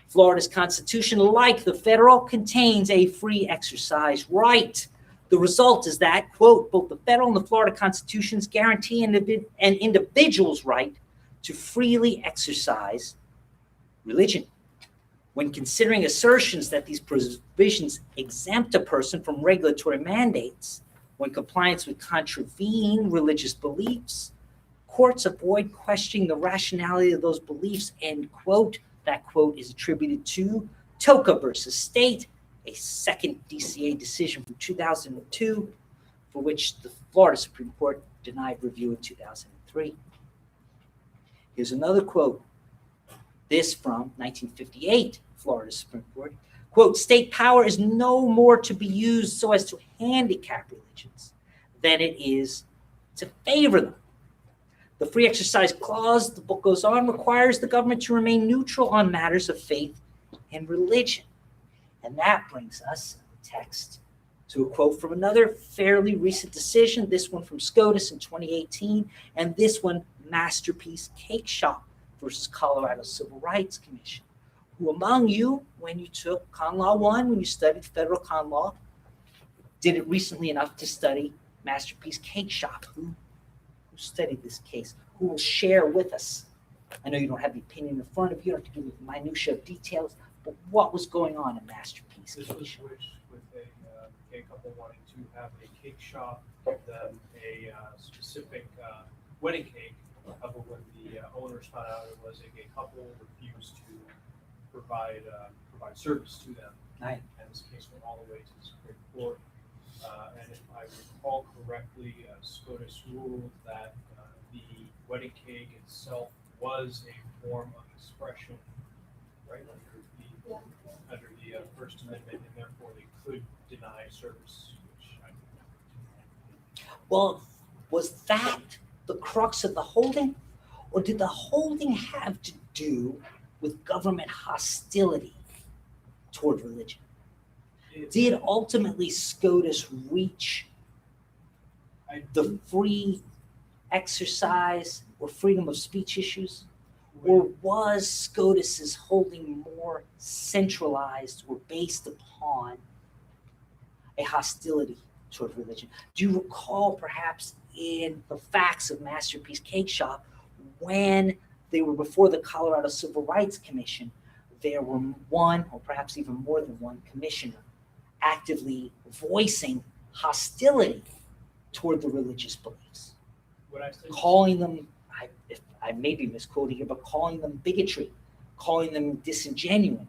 Florida's constitution, like the federal, contains a free exercise right. The result is that, quote, both the federal and the Florida constitutions guarantee an individual's right to freely exercise religion. When considering assertions that these provisions exempt a person from regulatory mandates when compliance would contravene religious beliefs, courts avoid questioning the rationality of those beliefs, end quote. That quote is attributed to Toka versus State, a second DCA decision from 2002, for which the Florida Supreme Court denied review in 2003. Here's another quote. This from 1958, Florida Supreme Court. Quote, state power is no more to be used so as to handicap religions than it is to favor them. The free exercise clause, the book goes on, requires the government to remain neutral on matters of faith and religion. And that brings us, text, to a quote from another fairly recent decision, this one from SCOTUS in 2018, and this one, Masterpiece Cake Shop versus Colorado Civil Rights Commission. Who among you, when you took Con Law 1, when you studied federal con law, did it recently enough to study Masterpiece Cake Shop? Who studied this case? Who will share with us? I know you don't have the opinion in front of you, you don't have to give me the minutiae of details, but what was going on in Masterpiece This Cake was Shop? switched with a gay couple wanting to have a cake shop, give them a specific wedding cake. However, when the owners found out it was a gay couple, refused to provide service to them. Right. And this case went all the way to the Supreme Court. And if I recall correctly, SCOTUS ruled that the wedding cake itself was a form of expression, right, under the First Amendment, and therefore they could deny service, which I Well, was that the crux of the holding? Or did the holding have to do with government hostility toward religion? Did ultimately SCOTUS reach the free exercise or freedom of speech issues? Or was SCOTUS's holding more centralized or based upon a hostility toward religion? Do you recall perhaps in the facts of Masterpiece Cake Shop when they were before the Colorado Civil Rights Commission, there were one or perhaps even more than one commissioner actively voicing hostility toward the religious beliefs, what I said. calling them, if I may be misquoting here, but calling them bigotry, calling them disingenuine.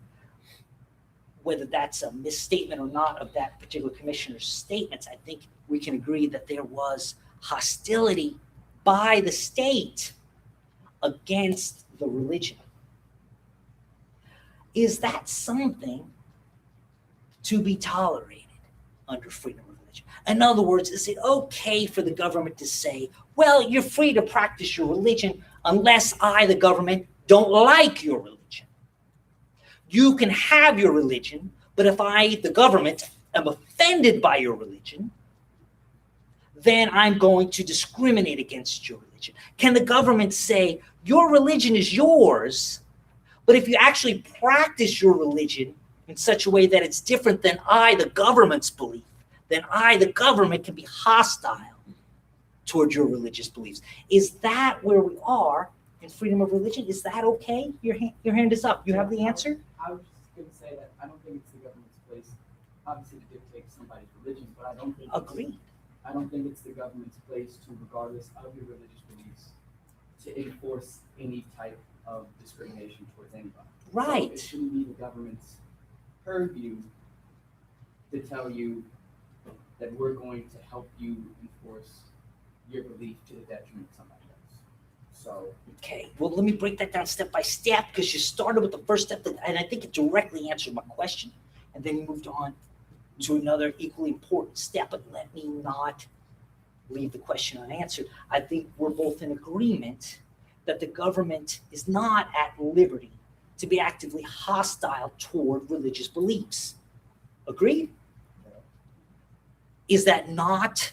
Whether that's a misstatement or not of that particular commissioner's statements, I think we can agree that there was hostility by the state against the religion. Is that something to be tolerated under freedom of religion? In other words, is it okay for the government to say, well, you're free to practice your religion unless I, the government, don't like your religion? You can have your religion, but if I, the government, am offended by your religion, then I'm going to discriminate against your religion. Can the government say, your religion is yours, but if you actually practice your religion in such a way that it's different than I, the government's belief, then I, the government, can be hostile toward your religious beliefs? Is that where we are in freedom of religion? Is that okay? Your hand is up. You have the answer? I was just going to say that I don't think it's the government's place, obviously, to dictate somebody's religion, but I don't think Agreed. I don't think it's the government's place to, regardless of your religious beliefs, to enforce any type of discrimination towards anybody. Right. So it shouldn't be the government's purview to tell you that we're going to help you enforce your belief to the detriment of somebody else. So Okay, well, let me break that down step by step because you started with the first step, and I think it directly answered my question, and then you moved on to another equally important step, but let me not leave the question unanswered. I think we're both in agreement that the government is not at liberty to be actively hostile toward religious beliefs. Agreed? Is that not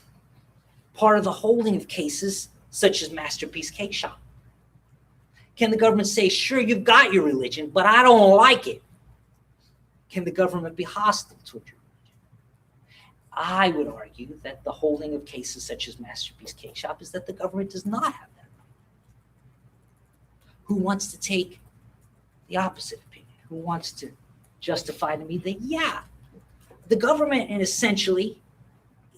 part of the holding of cases such as Masterpiece Cake Shop? Can the government say, sure, you've got your religion, but I don't like it? Can the government be hostile toward your religion? I would argue that the holding of cases such as Masterpiece Cake Shop is that the government does not have that right. Who wants to take the opposite opinion? Who wants to justify to me that, yeah, the government and essentially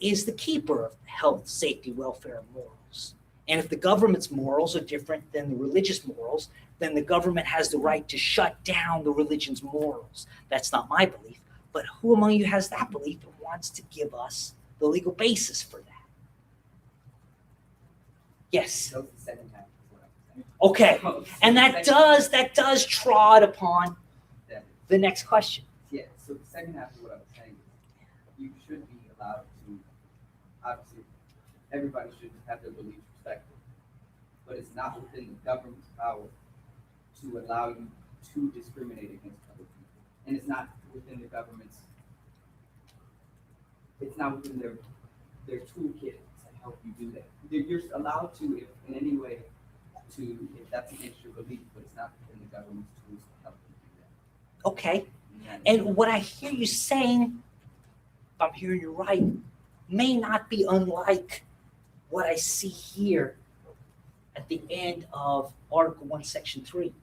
is the keeper of health, safety, welfare, and morals. And if the government's morals are different than the religious morals, then the government has the right to shut down the religion's morals. That's not my belief. But who among you has that belief and wants to give us the legal basis for that? Yes. That was the second half of what I was saying. Okay. So And the that second- does trod upon Yeah. the next question. Yeah, so the second half of what I was saying is you should be allowed to, obviously, everybody should have their beliefs respected. But it's not within the government's power to allow you to discriminate against other people. And it's not within the government's, it's not within their toolkit to help you do that. You're allowed to, if in any way, if that's against your belief, but it's not within the government's tools to help you do that. Okay. And And what I hear you saying, if I'm hearing you right, may not be unlike what I see here at the end of Article 1, Section 3.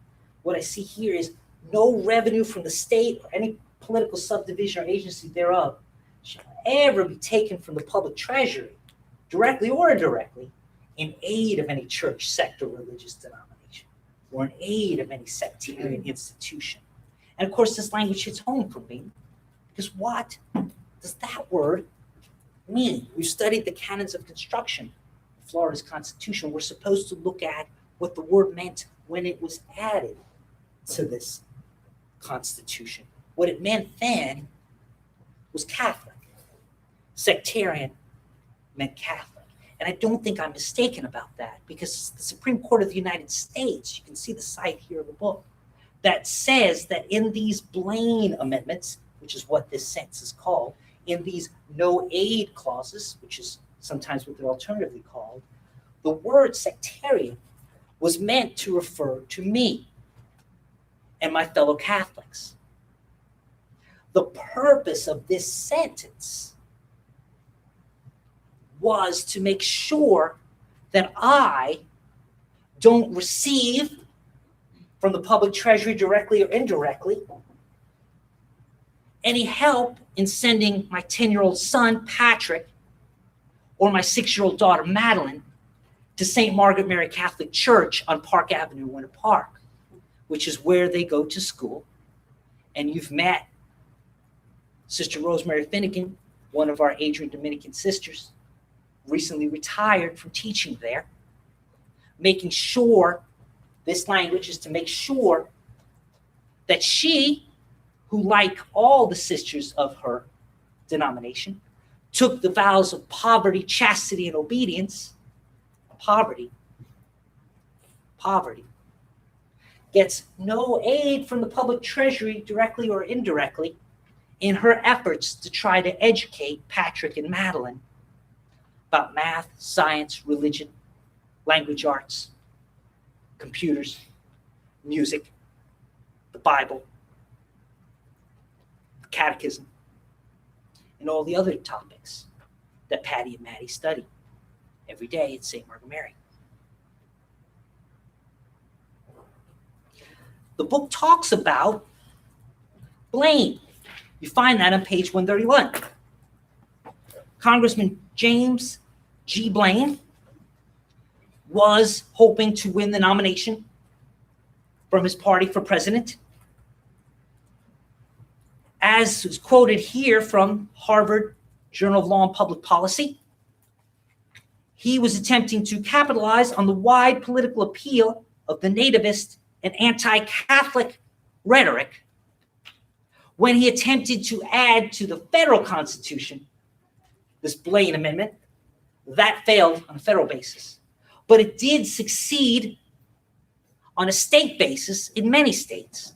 What I see here is no revenue from the state or any political subdivision or agency thereof shall ever be taken from the public treasury, directly or indirectly, in aid of any church, sect, or religious denomination, or in aid of any sectarian institution. And of course, this language hits home for me, because what does that word mean? We've studied the canons of construction, Florida's Constitution. We're supposed to look at what the word meant when it was added to this Constitution. What it meant then was Catholic. Sectarian meant Catholic. And I don't think I'm mistaken about that, because the Supreme Court of the United States, you can see the site here in the book, that says that in these Blaine amendments, which is what this sentence is called, in these no aid clauses, which is sometimes what they're alternatively called, the word sectarian was meant to refer to me and my fellow Catholics. The purpose of this sentence was to make sure that I don't receive from the public treasury directly or indirectly any help in sending my 10-year-old son, Patrick, or my 6-year-old daughter, Madeline, to St. Margaret Mary Catholic Church on Park Avenue, Winter Park, which is where they go to school. And you've met Sister Rosemary Finnegan, one of our Adrian Dominican sisters, recently retired from teaching there, making sure, this language is to make sure that she, who like all the sisters of her denomination, took the vows of poverty, chastity, and obedience, poverty, gets no aid from the public treasury directly or indirectly in her efforts to try to educate Patrick and Madeline about math, science, religion, language arts, computers, music, the Bible, the catechism, and all the other topics that Patty and Maddie study every day at St. Margaret Mary. The book talks about Blaine. You find that on page 131. Congressman James G. Blaine was hoping to win the nomination from his party for president. As is quoted here from Harvard Journal of Law and Public Policy, he was attempting to capitalize on the wide political appeal of the nativist and anti-Catholic rhetoric when he attempted to add to the federal Constitution this Blaine Amendment. That failed on a federal basis, but it did succeed on a state basis in many states,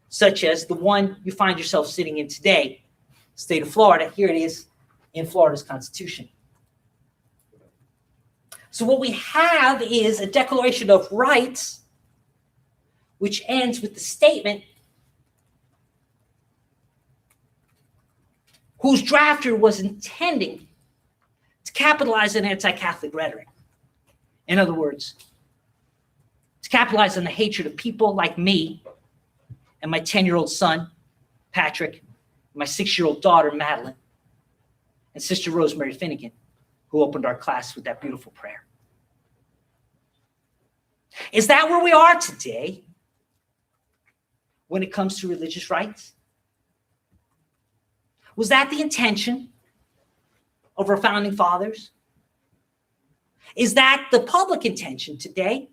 such as the one you find yourself sitting in today, state of Florida. Here it is in Florida's Constitution. So what we have is a Declaration of Rights, which ends with the statement, whose drafter was intending to capitalize on anti-Catholic rhetoric. In other words, to capitalize on the hatred of people like me and my 10-year-old son, Patrick, my 6-year-old daughter, Madeline, and Sister Rosemary Finnegan, who opened our class with that beautiful prayer. Is that where we are today when it comes to religious rights? Was that the intention of our founding fathers? Is that the public intention today?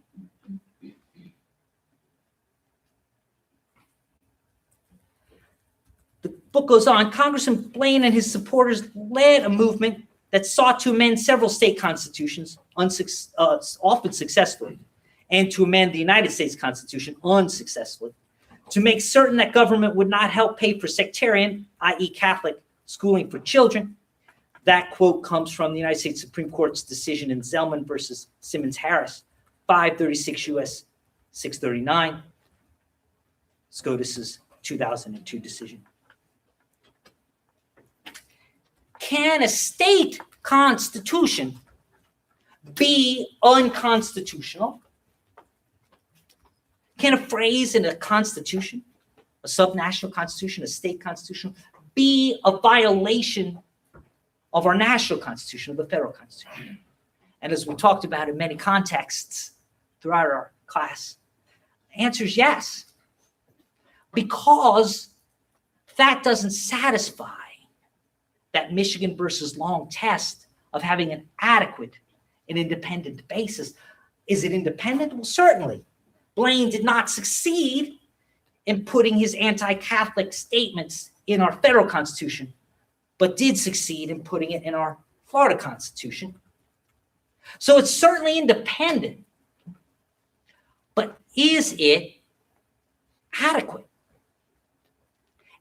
The book goes on. Congressman Blaine and his supporters led a movement that sought to amend several state constitutions, often successfully, and to amend the United States Constitution unsuccessfully, to make certain that government would not help pay for sectarian, i.e. Catholic, schooling for children. That quote comes from the United States Supreme Court's decision in Zellman versus Simmons-Harris, 536 U.S. 639, SCOTUS's 2002 decision. Can a state constitution be unconstitutional? Can a phrase in a constitution, a subnational constitution, a state constitution, be a violation of our national constitution, of the federal constitution? And as we talked about in many contexts throughout our class, the answer is yes. Because that doesn't satisfy that Michigan versus Long test of having an adequate and independent basis. Is it independent? Well, certainly. Blaine did not succeed in putting his anti-Catholic statements in our federal constitution, but did succeed in putting it in our Florida Constitution. So it's certainly independent, but is it adequate?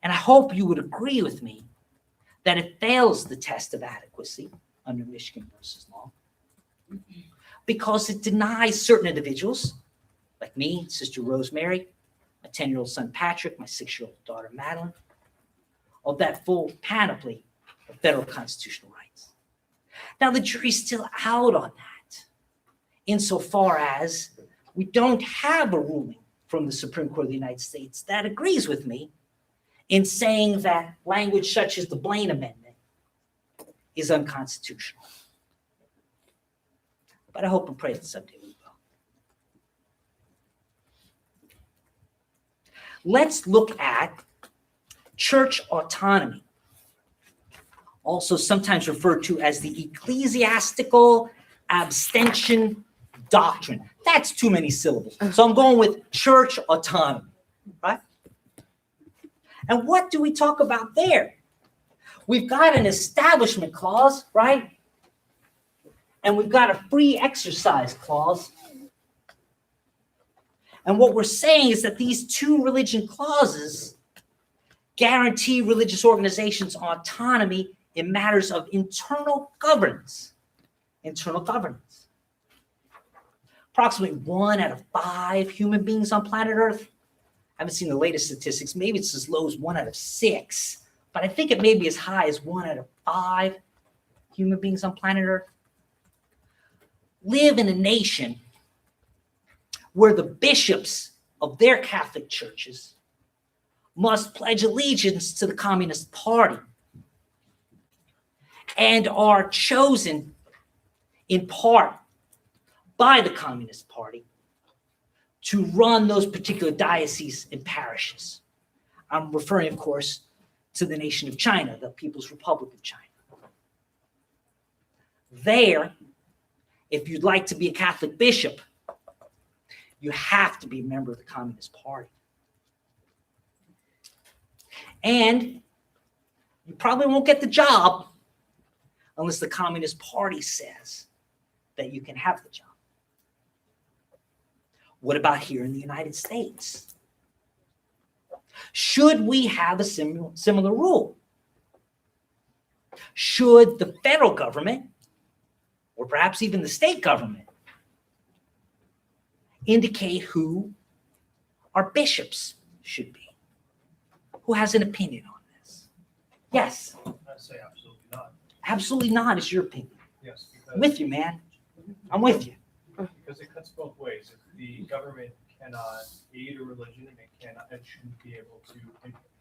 And I hope you would agree with me that it fails the test of adequacy under Michigan versus Long, because it denies certain individuals, like me, Sister Rosemary, my 10-year-old son Patrick, my 6-year-old daughter Madeline, of that full panoply of federal constitutional rights. Now, the jury's still out on that, insofar as we don't have a ruling from the Supreme Court of the United States that agrees with me in saying that language such as the Blaine Amendment is unconstitutional. But I hope and pray that someday we will. Let's look at church autonomy, also sometimes referred to as the ecclesiastical abstention doctrine. That's too many syllables. So I'm going with church autonomy, right? And what do we talk about there? We've got an establishment clause, right? And we've got a free exercise clause. And what we're saying is that these two religion clauses guarantee religious organizations autonomy in matters of internal governance. Internal governance. Approximately 1 out of 5 human beings on planet Earth. I haven't seen the latest statistics. Maybe it's as low as 1 out of 6, but I think it may be as high as 1 out of 5 human beings on planet Earth live in a nation where the bishops of their Catholic churches must pledge allegiance to the Communist Party and are chosen in part by the Communist Party to run those particular dioceses and parishes. I'm referring, of course, to the nation of China, the People's Republic of China. There, if you'd like to be a Catholic bishop, you have to be a member of the Communist Party. And you probably won't get the job unless the Communist Party says that you can have the job. What about here in the United States? Should we have a similar rule? Should the federal government, or perhaps even the state government, indicate who our bishops should be? Who has an opinion on this? Yes. say absolutely not. Absolutely not, is your opinion. Yes, I'm with you, man. I'm with you. because it cuts both ways. If the government cannot aid a religion, and it shouldn't be able to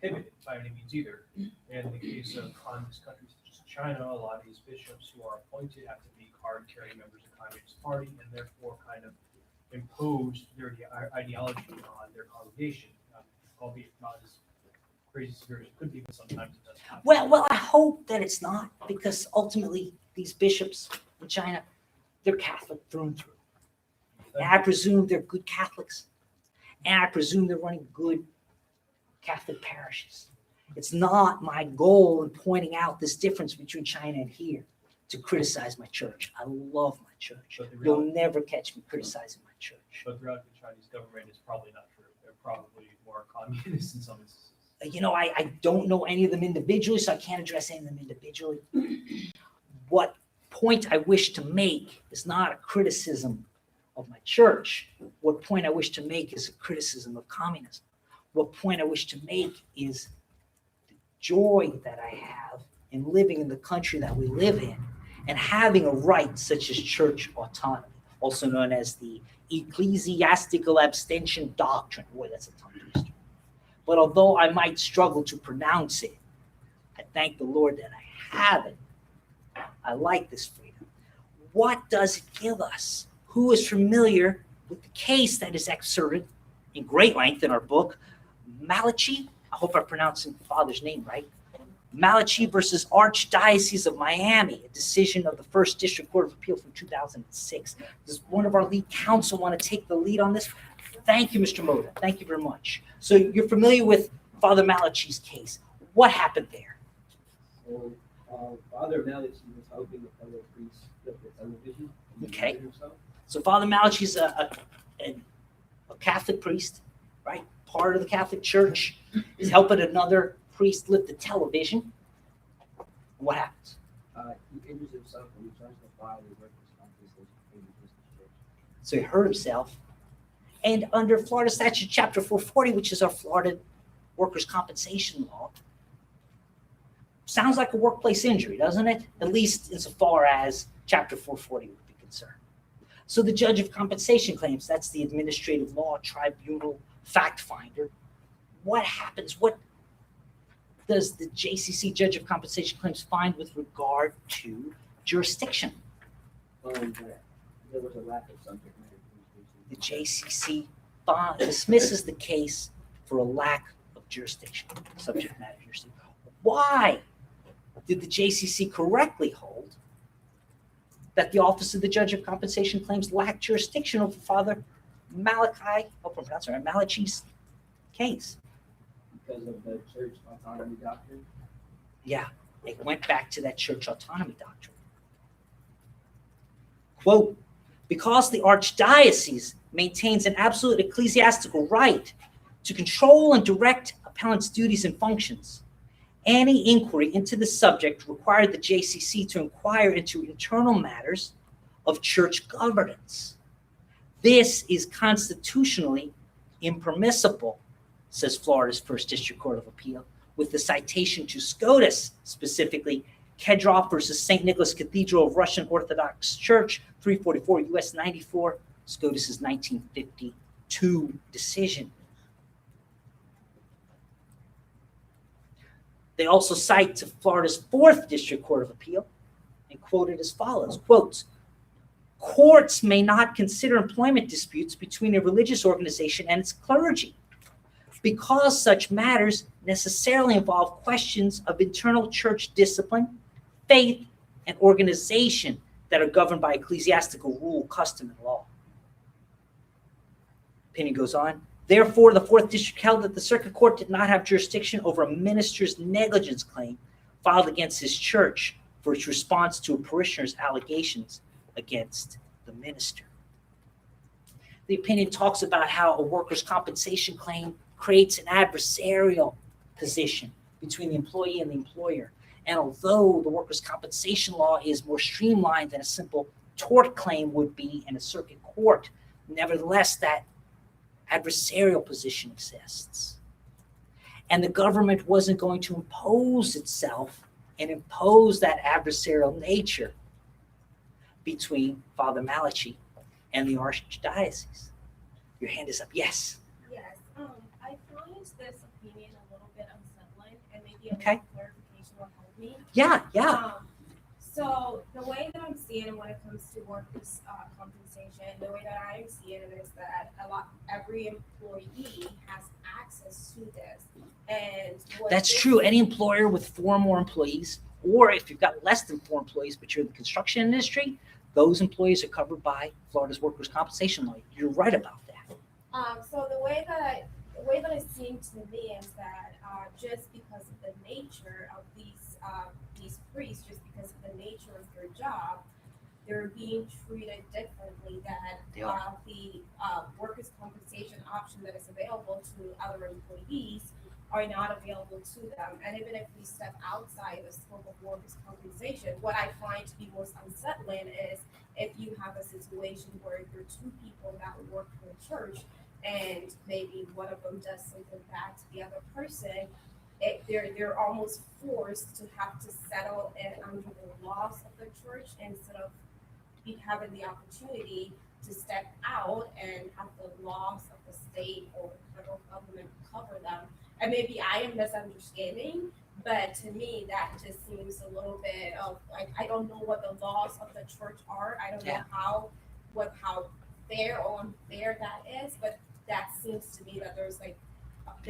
inhibit it by any means either. In the case of communist countries such as China, a lot of these bishops who are appointed have to be card-carrying members of the Communist Party, and therefore kind of impose their ideology on their congregation, albeit not as crazy severe as it could be, but sometimes it does happen. Well, I hope that it's not, because ultimately these bishops in China, they're Catholic through and through. And I presume they're good Catholics. And I presume they're running good Catholic parishes. It's not my goal in pointing out this difference between China and here to criticize my church. I love my church. But the You'll reality- never catch me criticizing my church. But throughout the Chinese government is probably not true. They're probably more communist in some instances. You know, I don't know any of them individually, so I can't address any of them individually. What point I wish to make is not a criticism of my church. What point I wish to make is a criticism of communism. What point I wish to make is the joy that I have in living in the country that we live in and having a right such as church autonomy, also known as the ecclesiastical abstention doctrine. Boy, that's a tongue twister. But although I might struggle to pronounce it, I thank the Lord that I have it. I like this freedom. What does it give us? Who is familiar with the case that is excerpted in great length in our book, Malachi? I hope I'm pronouncing the father's name right. Malachi versus Archdiocese of Miami, a decision of the First District Court of Appeal from 2006. Does one of our lead counsel want to take the lead on this? Thank you, Mr. Moda. Thank you very much. So you're familiar with Father Malachi's case. What happened there? So, Father Malachi was helping a fellow priest flip the television. and Okay. injured himself. So Father Malachi's a Catholic priest, right? Part of the Catholic Church. He's helping another priest lift the television. What happens? He injures himself and he tries to file a workers' compensation claim against the church. So he hurt himself. And under Florida Statute Chapter 440, which is our Florida workers' compensation law, sounds like a workplace injury, doesn't it? At least insofar as Chapter 440 would be concerned. So the judge of compensation claims, that's the administrative law tribunal fact finder. What happens? What does the JCC judge of compensation claims find with regard to jurisdiction? There was a lack of subject matter. The JCC dismisses the case for a lack of jurisdiction, subject matter jurisdiction. Why did the JCC correctly hold that the Office of the Judge of Compensation Claims lacked jurisdiction over Father Malachi's case? Because of the church autonomy doctrine. Yeah, it went back to that church autonomy doctrine. Quote, because the archdiocese maintains an absolute ecclesiastical right to control and direct appellant's duties and functions, any inquiry into the subject required the JCC to inquire into internal matters of church governance. This is constitutionally impermissible, says Florida's First District Court of Appeal, with the citation to SCOTUS, specifically Kedrov versus St. Nicholas Cathedral of Russian Orthodox Church, 344 U.S. 94, SCOTUS's 1952 decision. They also cite to Florida's Fourth District Court of Appeal and quote it as follows, quote, courts may not consider employment disputes between a religious organization and its clergy because such matters necessarily involve questions of internal church discipline, faith, and organization that are governed by ecclesiastical rule, custom, and law. Opinion goes on. Therefore, the Fourth District held that the Circuit Court did not have jurisdiction over a minister's negligence claim filed against his church for its response to a parishioner's allegations against the minister. The opinion talks about how a workers' compensation claim creates an adversarial position between the employee and the employer. And although the workers' compensation law is more streamlined than a simple tort claim would be in a circuit court, nevertheless, that adversarial position exists. And the government wasn't going to impose itself and impose that adversarial nature between Father Malachi and the Archdiocese? Your hand is up. Yes. Yes, I find this opinion a little bit unsettling, and maybe a Okay. little clarification will help me. Yeah. So the way that I'm seeing it when it comes to workers' compensation, the way that I'm seeing it is that every employee has access to this, and That's true. Any employer with 4 or more employees, or if you've got less than 4 employees, but you're in the construction industry, those employees are covered by Florida's workers' compensation law. You're right about that. So the way that it seems to me is that just because of the nature of these priests, just because of the nature of their job, they're being treated differently than They are. the workers' compensation option that is available to other employees are not available to them. And even if we step outside the scope of workers' compensation, what I find to be most unsettling is if you have a situation where there are 2 people that work for a church and maybe one of them does something bad to the other person, they're almost forced to have to settle in under the laws of the church instead of having the opportunity to step out and have the laws of the state or the federal government cover them. And maybe I am misunderstanding, but to me that just seems a little bit of like, I don't know what the laws of the church are. I don't know how fair or unfair that is, but that seems to me that there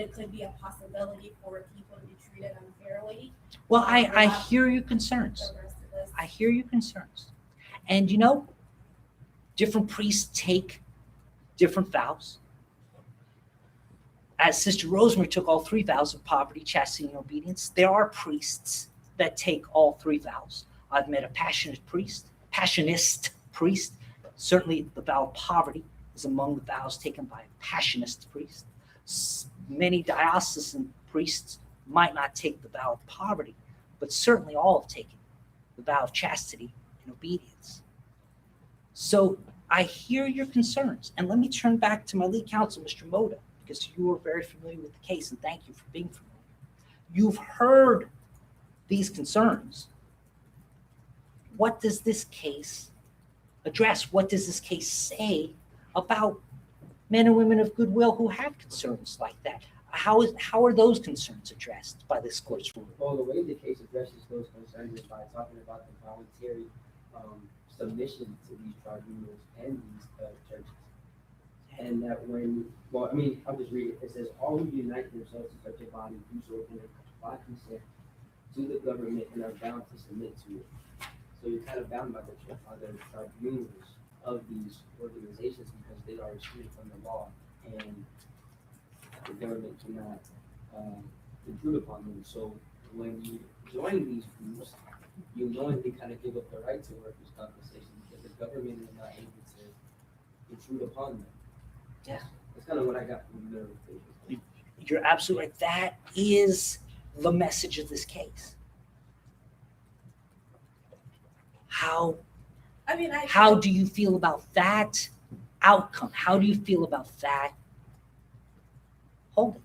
could be a possibility for people to be treated unfairly. Well, I hear your concerns. The rest of this. I hear your concerns. And different priests take different vows. As Sister Rosemary took all 3 vows of poverty, chastity, and obedience, there are priests that take all 3 vows. I've met a passionist priest. Certainly the vow of poverty is among the vows taken by a passionist priest. Many diocesan priests might not take the vow of poverty, but certainly all have taken the vow of chastity and obedience. So I hear your concerns. And let me turn back to my lead counsel, Mr. Moda, because you are very familiar with the case, and thank you for being familiar. You've heard these concerns. What does this case address? What does this case say about men and women of goodwill who have concerns like that? How are those concerns addressed by this court's ruling? Well, the way the case addresses those concerns is by talking about the voluntary submission to these tribunals and these churches. And that I'll just read it. It says, all who unite themselves to such a body do so by consent to the government and are bound to submit to it. So you're kind of bound by the tribunals of these organizations because they are restricted from the law, and the government cannot intrude upon them. So when you join these groups, you knowingly kind of give up the right to workers' compensation because the government is not able to intrude upon them. Yeah. That's kind of what I got from the interpretation. You're absolutely right. That is the message of this case. How do you feel about that outcome? How do you feel about that holding?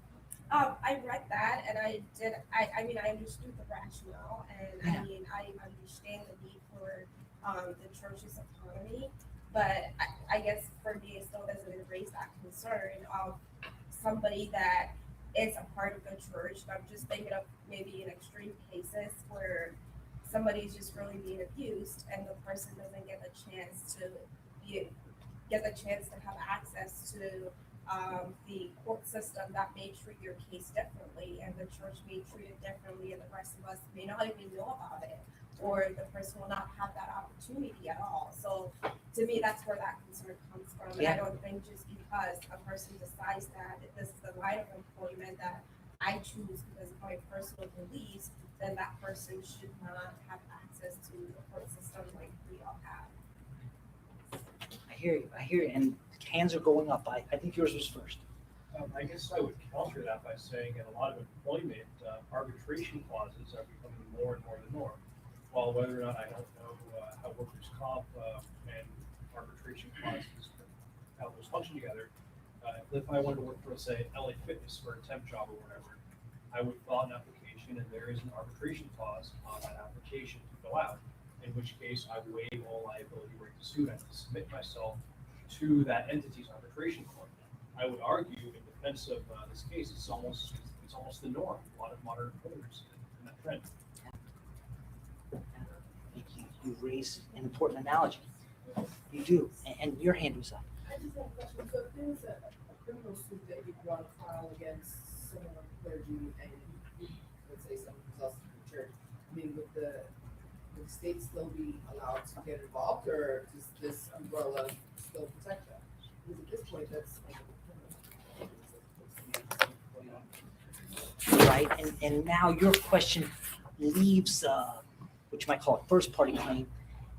I read that and I understood the rationale, and I understand the need for the church's autonomy, but I guess for me it still doesn't raise that concern of somebody that is a part of the church. I'm just thinking of maybe in extreme cases where somebody's just really being abused and the person doesn't get the chance to have access to the court system that may treat your case differently, and the church may treat it differently, and the rest of us may not even know about it, or the person will not have that opportunity at all. So to me, that's where that concern comes from. And I don't think just because a person decides that this is the line of employment that I choose because of my personal beliefs, then that person should not have access to the court system like we all have. I hear you, and hands are going up. I think yours was first. I guess I would counter that by saying in a lot of employment, arbitration clauses are becoming more and more the norm. While whether or not I don't know how workers' comp and arbitration clauses, how those function together, if I wanted to work for, say, LA Fitness or a temp job or whatever, I would file an application application and there is an arbitration clause on that application to fill out, in which case I waive all liability right to sue. I have to submit myself to that entity's arbitration court. I would argue in defense of this case, it's almost the norm. A lot of modern employers in that trend. You raise an important analogy. You do, and your hand was up. I just have a question. So if there's a criminal suit that you want to file against someone of clergy and let's say someone who's also from the church, I mean, would the state still be allowed to get involved, or does this umbrella still protect them? Because at this point, that's Right, and now your question leaves, which you might call a first party claim,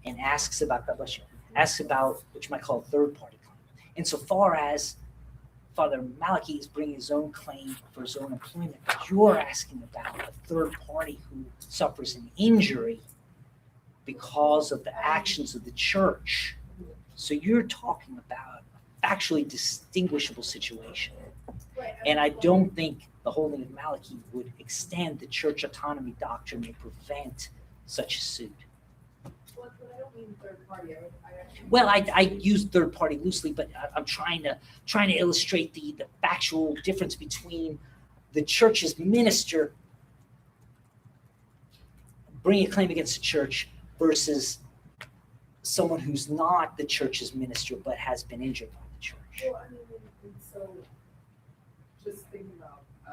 and asks about, God bless you, asks about what you might call a third party claim. Insofar as Father Malachi is bringing his own claim for his own employment, you're asking about a third party who suffers an injury because of the actions of the church. So you're talking about a factually distinguishable situation. And I don't think the holding of Malachi would extend the church autonomy doctrine and prevent such a suit. Well, I don't mean third party. I actually. Well, I use third party loosely, but I'm trying to illustrate the factual difference between the church's minister bringing a claim against the church versus someone who's not the church's minister but has been injured by the church. Well, I mean, and so just thinking about, I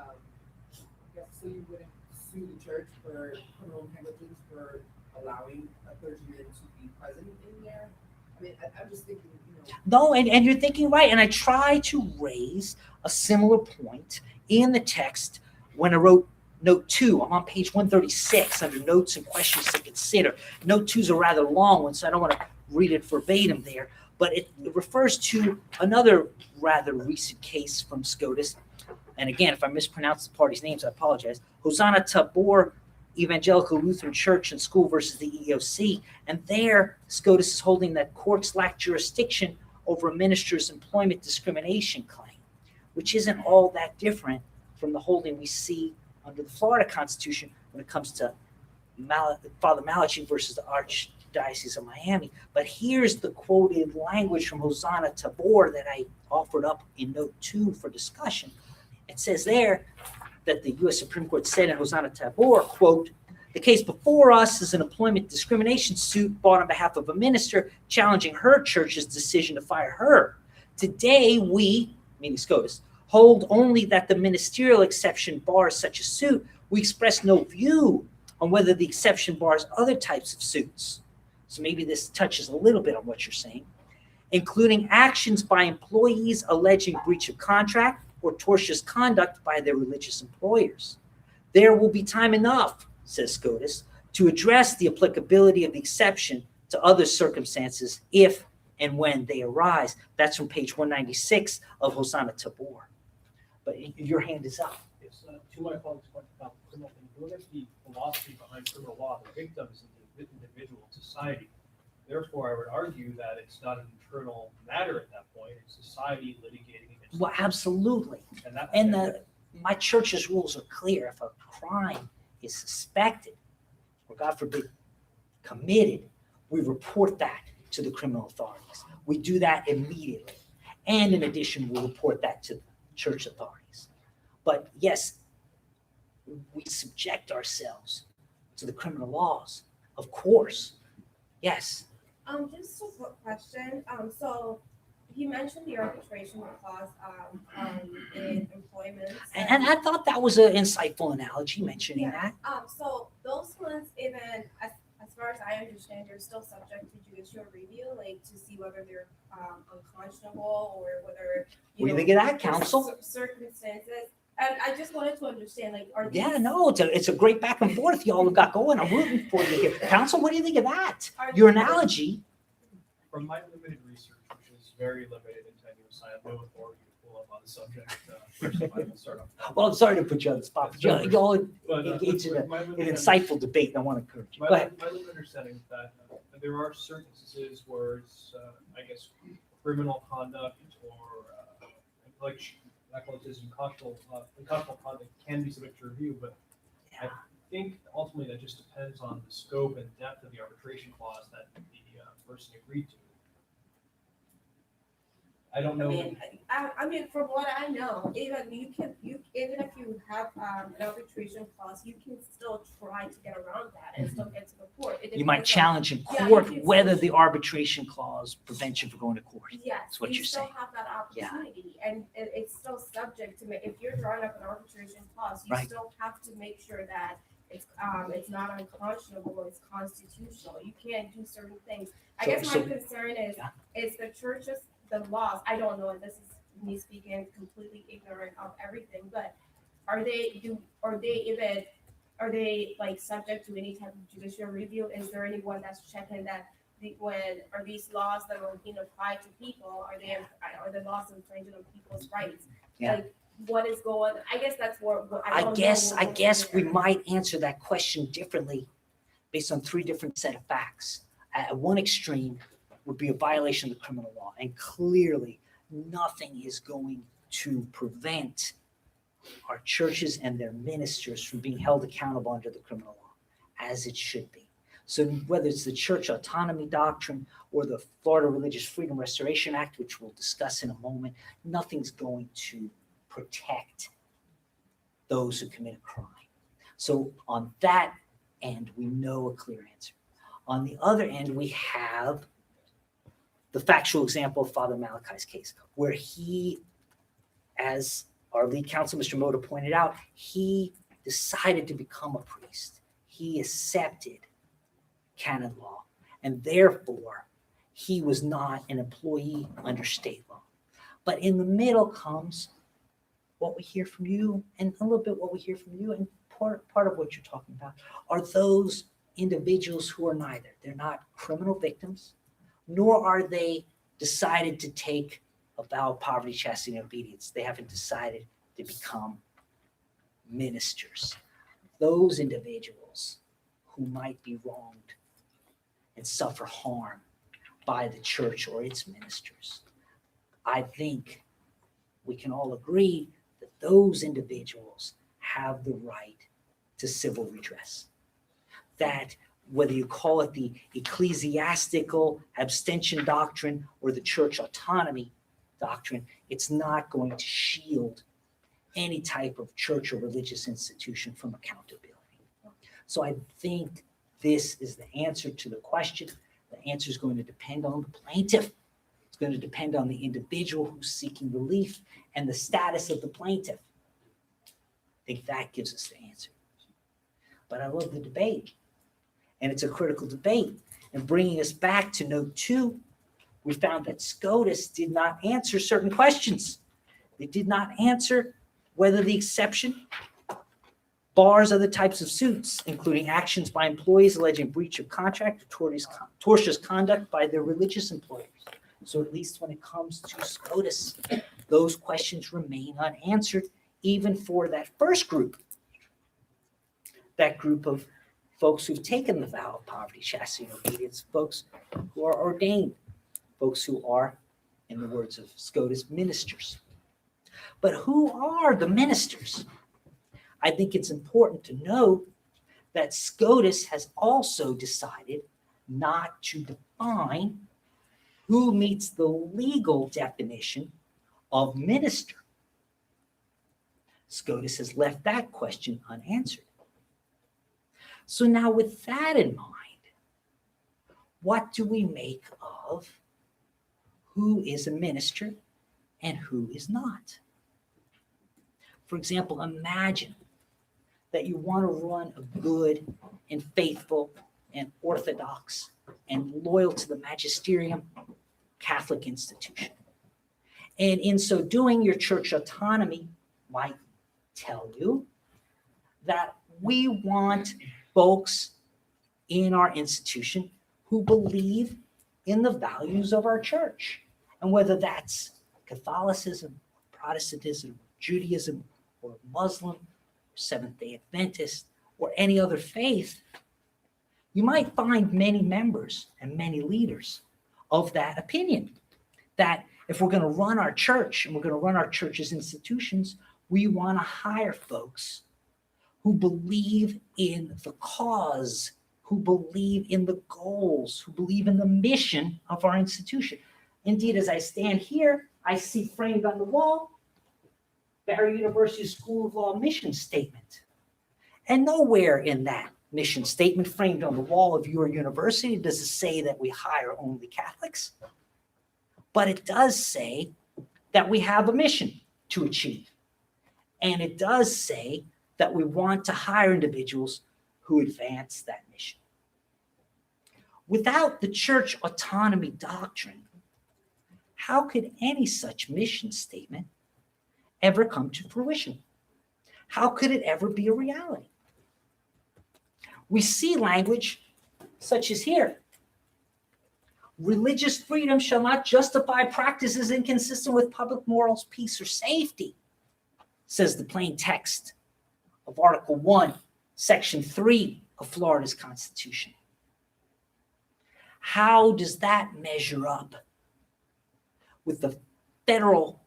guess, so you wouldn't sue the church for criminal negligence for allowing a clergyman to be present in there? I mean, I'm just thinking, No, and you're thinking right. And I try to raise a similar point in the text when I wrote Note 2. I'm on page 136 under notes and questions to consider. Note 2 is a rather long one, so I don't want to read it verbatim there. But it refers to another rather recent case from SCOTUS. And again, if I mispronounce the party's names, I apologize. Hosanna Tabor Evangelical Lutheran Church and School versus the EOC. And there, SCOTUS is holding that courts lack jurisdiction over a minister's employment discrimination claim, which isn't all that different from the holding we see under the Florida Constitution when it comes to Father Malachi versus the Archdiocese of Miami. But here's the quoted language from Hosanna Tabor that I offered up in Note 2 for discussion. It says there that the U.S. Supreme Court said in Hosanna Tabor, quote, "The case before us is an employment discrimination suit brought on behalf of a minister challenging her church's decision to fire her. Today we," meaning SCOTUS, "hold only that the ministerial exception bars such a suit. We express no view on whether the exception bars other types of suits." So maybe this touches a little bit on what you're saying, including actions by employees alleging breach of contract or tortious conduct by their religious employers. "There will be time enough," says SCOTUS, "to address the applicability of the exception to other circumstances if and when they arise." That's from page 196 of Hosanna Tabor. But your hand is up. It's to my colleagues' point about criminal, if you look at the philosophy behind criminal law, the victim is an individual in society. Therefore, I would argue that it's not an internal matter at that point. It's society litigating against. Well, absolutely. And My church's rules are clear. If a crime is suspected, or God forbid, committed, we report that to the criminal authorities. We do that immediately. And in addition, we'll report that to the church authorities. But yes, we subject ourselves to the criminal laws, of course. Yes. Just a quick question. So you mentioned the arbitration clause in employment. And I thought that was an insightful analogy mentioning that. So those ones, even as far as I understand, you're still subject to judicial review, like to see whether they're unconscionable or whether What do you think of that, counsel? Circumstances. And I just wanted to understand, like, are these? Yeah, no, it's a great back and forth y'all have got going. I'm rooting for you here. Counsel, what do you think of that? Your analogy. From my limited research, which is very limited in tenuous, I have no authority to pull up on the subject. First of all, I will start off. Well, I'm sorry to put you on the spot, but y'all engaged in an insightful debate, and I want to encourage you. Go ahead. My limited understanding is that there are certain instances where it's, I guess, criminal conduct or like unconscionable conduct can be subject to review, but think ultimately that just depends on the scope and depth of the arbitration clause that the person agreed to. I don't know. I mean, from what I know, even if you have an arbitration clause, you can still try to get around that and still get to the court. It You might depends on- challenge in Yeah, court you can whether still- the arbitration clause prevents you from going to court. Yes, That's what you you're still saying. have that Yeah. opportunity, and it's still subject to, if you're drawing up an arbitration clause, you Right. still have to make sure that it's not unconscionable, it's constitutional. You can't do certain things. I So- guess my so- concern Yeah. is the churches, the laws, I don't know, and this is me speaking completely ignorant of everything, but are they like subject to any type of judicial review? Is there anyone that's checking that are these laws that are being applied to people, are the laws infringing on people's rights? Yeah. Like, what is going, I guess that's what I I don't know guess what we there. might answer that question differently based on three different set of facts. At one extreme would be a violation of the criminal law, and clearly nothing is going to prevent our churches and their ministers from being held accountable under the criminal law, as it should be. So whether it's the church autonomy doctrine or the Florida Religious Freedom Restoration Act, which we'll discuss in a moment, nothing's going to protect those who commit a crime. So on that end, we know a clear answer. On the other end, we have the factual example of Father Malachi's case, where he, as our lead counsel, Mr. Moda, pointed out, he decided to become a priest. He accepted canon law, and therefore he was not an employee under state law. But in the middle comes what we hear from you, and a little bit what we hear from you, and part of what you're talking about are those individuals who are neither. They're not criminal victims, nor are they decided to take a vow of poverty, chastity, and obedience. They haven't decided to become ministers. Those individuals who might be wronged and suffer harm by the church or its ministers. I think we can all agree that those individuals have the right to civil redress. That whether you call it the ecclesiastical abstention doctrine or the church autonomy doctrine, it's not going to shield any type of church or religious institution from accountability. So I think this is the answer to the question. The answer is going to depend on the plaintiff. It's going to depend on the individual who's seeking relief and the status of the plaintiff. I think that gives us the answer. But I love the debate, and it's a critical debate. And bringing us back to note 2, we found that SCOTUS did not answer certain questions. They did not answer whether the exception bars other types of suits, including actions by employees alleging breach of contract or tortious conduct by their religious employers. So at least when it comes to SCOTUS, those questions remain unanswered, even for that first group, that group of folks who've taken the vow of poverty, chastity, and obedience, folks who are ordained, folks who are, in the words of SCOTUS, ministers. But who are the ministers? I think it's important to note that SCOTUS has also decided not to define who meets the legal definition of minister. SCOTUS has left that question unanswered. So now with that in mind, what do we make of who is a minister and who is not? For example, imagine that you want to run a good and faithful and orthodox and loyal to the magisterium Catholic institution. And in so doing, your church autonomy might tell you that we want folks in our institution who believe in the values of our church. And whether that's Catholicism, Protestantism, Judaism, or Muslim, Seventh-day Adventist, or any other faith, you might find many members and many leaders of that opinion. That if we're going to run our church and we're going to run our church's institutions, we want to hire folks who believe in the cause, who believe in the goals, who believe in the mission of our institution. Indeed, as I stand here, I see framed on the wall Barry University School of Law mission statement. And nowhere in that mission statement framed on the wall of your university does it say that we hire only Catholics, but it does say that we have a mission to achieve. And it does say that we want to hire individuals who advance that mission. Without the church autonomy doctrine, how could any such mission statement ever come to fruition? How could it ever be a reality? We see language such as here. Religious freedom shall not justify practices inconsistent with public morals, peace, or safety, says the plain text of Article 1, Section 3 of Florida's Constitution. How does that measure up with the federal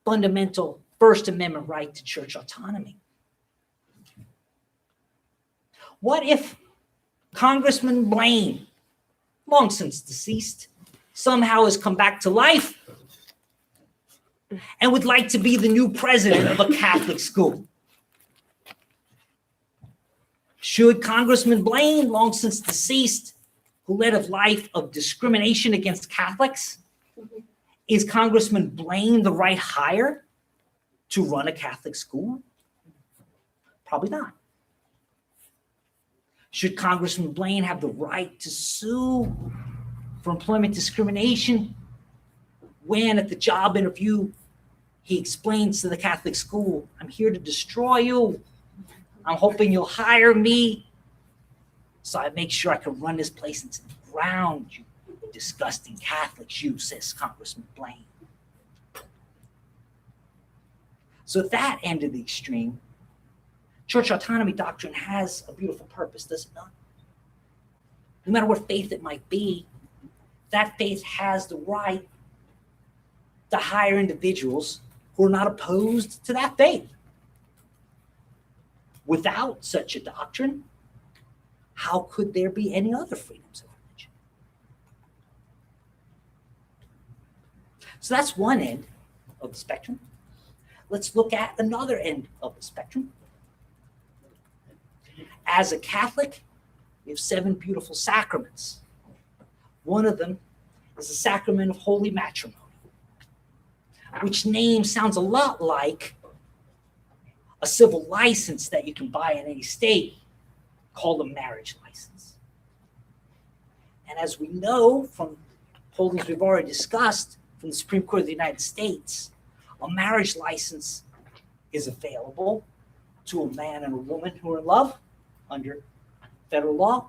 fundamental First Amendment right to church autonomy? What if Congressman Blaine, long since deceased, somehow has come back to life and would like to be the new president of a Catholic school? Should Congressman Blaine, long since deceased, who led a life of discrimination against Catholics, is Congressman Blaine the right hire to run a Catholic school? Probably not. Should Congressman Blaine have the right to sue for employment discrimination when at the job interview he explains to the Catholic school, I'm here to destroy you. I'm hoping you'll hire me so I make sure I can run this place into the ground, you disgusting Catholics, you, says Congressman Blaine. So at that end of the extreme, church autonomy doctrine has a beautiful purpose, does it not? No matter what faith it might be, that faith has the right to hire individuals who are not opposed to that faith. Without such a doctrine, how could there be any other freedoms of religion? So that's one end of the spectrum. Let's look at another end of the spectrum. As a Catholic, we have 7 beautiful sacraments. One of them is the sacrament of holy matrimony, which name sounds a lot like a civil license that you can buy in any state called a marriage license. And as we know from holdings we've already discussed from the Supreme Court of the United States, a marriage license is available to a man and a woman who are in love under federal law,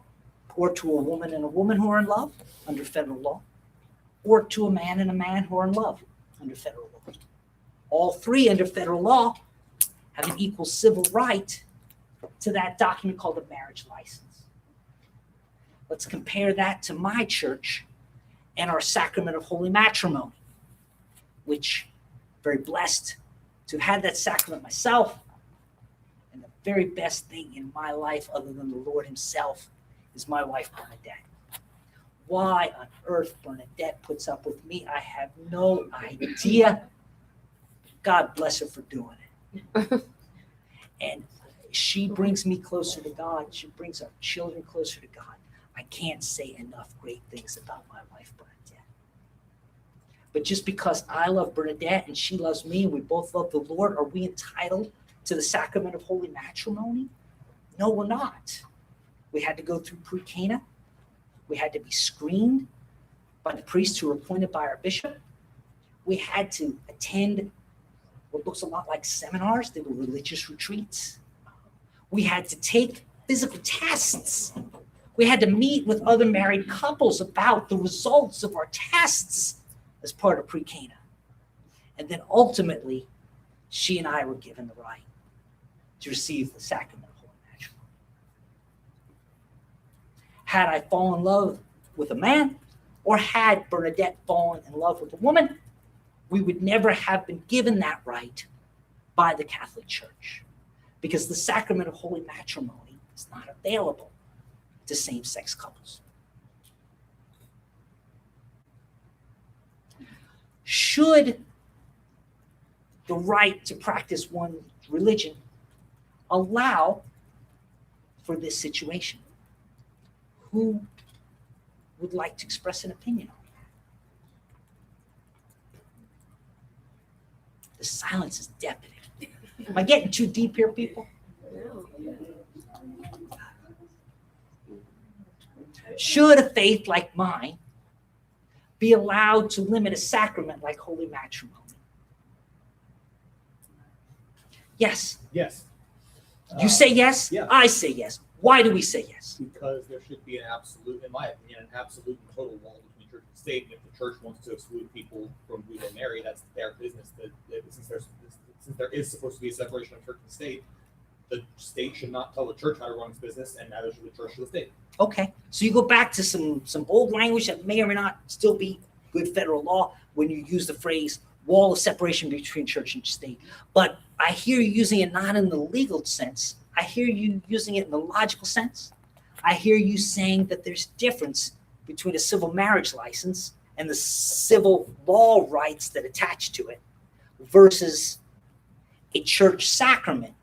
or to a woman and a woman who are in love under federal law, or to a man and a man who are in love under federal law. All 3 under federal law have an equal civil right to that document called a marriage license. Let's compare that to my church and our sacrament of holy matrimony, which I'm very blessed to have had that sacrament myself. And the very best thing in my life, other than the Lord himself, is my wife, Bernadette. Why on earth Bernadette puts up with me, I have no idea. God bless her for doing it. And she brings me closer to God. She brings our children closer to God. I can't say enough great things about my wife, Bernadette. But just because I love Bernadette and she loves me and we both love the Lord, are we entitled to the sacrament of holy matrimony? No, we're not. We had to go through pre-Cana. We had to be screened by the priests who were appointed by our bishop. We had to attend what looks a lot like seminars. They were religious retreats. We had to take physical tests. We had to meet with other married couples about the results of our tests as part of pre-Cana. And then ultimately, she and I were given the right to receive the sacrament of holy matrimony. Had I fallen in love with a man, or had Bernadette fallen in love with a woman, we would never have been given that right by the Catholic Church. because the sacrament of holy matrimony is not available to same-sex couples. Should the right to practice one religion allow for this situation? Who would like to express an opinion on that? The silence is deafening. Am I getting too deep here, people? Should a faith like mine be allowed to limit a sacrament like holy matrimony? Yes. Yes. You say yes? Yeah. I say yes. Why do we say yes? Because there should be an absolute, in my opinion, an absolute and total wall between church and state. And if the church wants to exclude people from who they marry, that's their business. Since there is supposed to be a separation of church and state, the state should not tell the church how to run its business, and neither should the church to the state. Okay, so you go back to some old language that may or may not still be good federal law when you use the phrase wall of separation between church and state. But I hear you using it not in the legal sense. I hear you using it in the logical sense. I hear you saying that there's difference between a civil marriage license and the civil law rights that attach to it versus a church sacrament,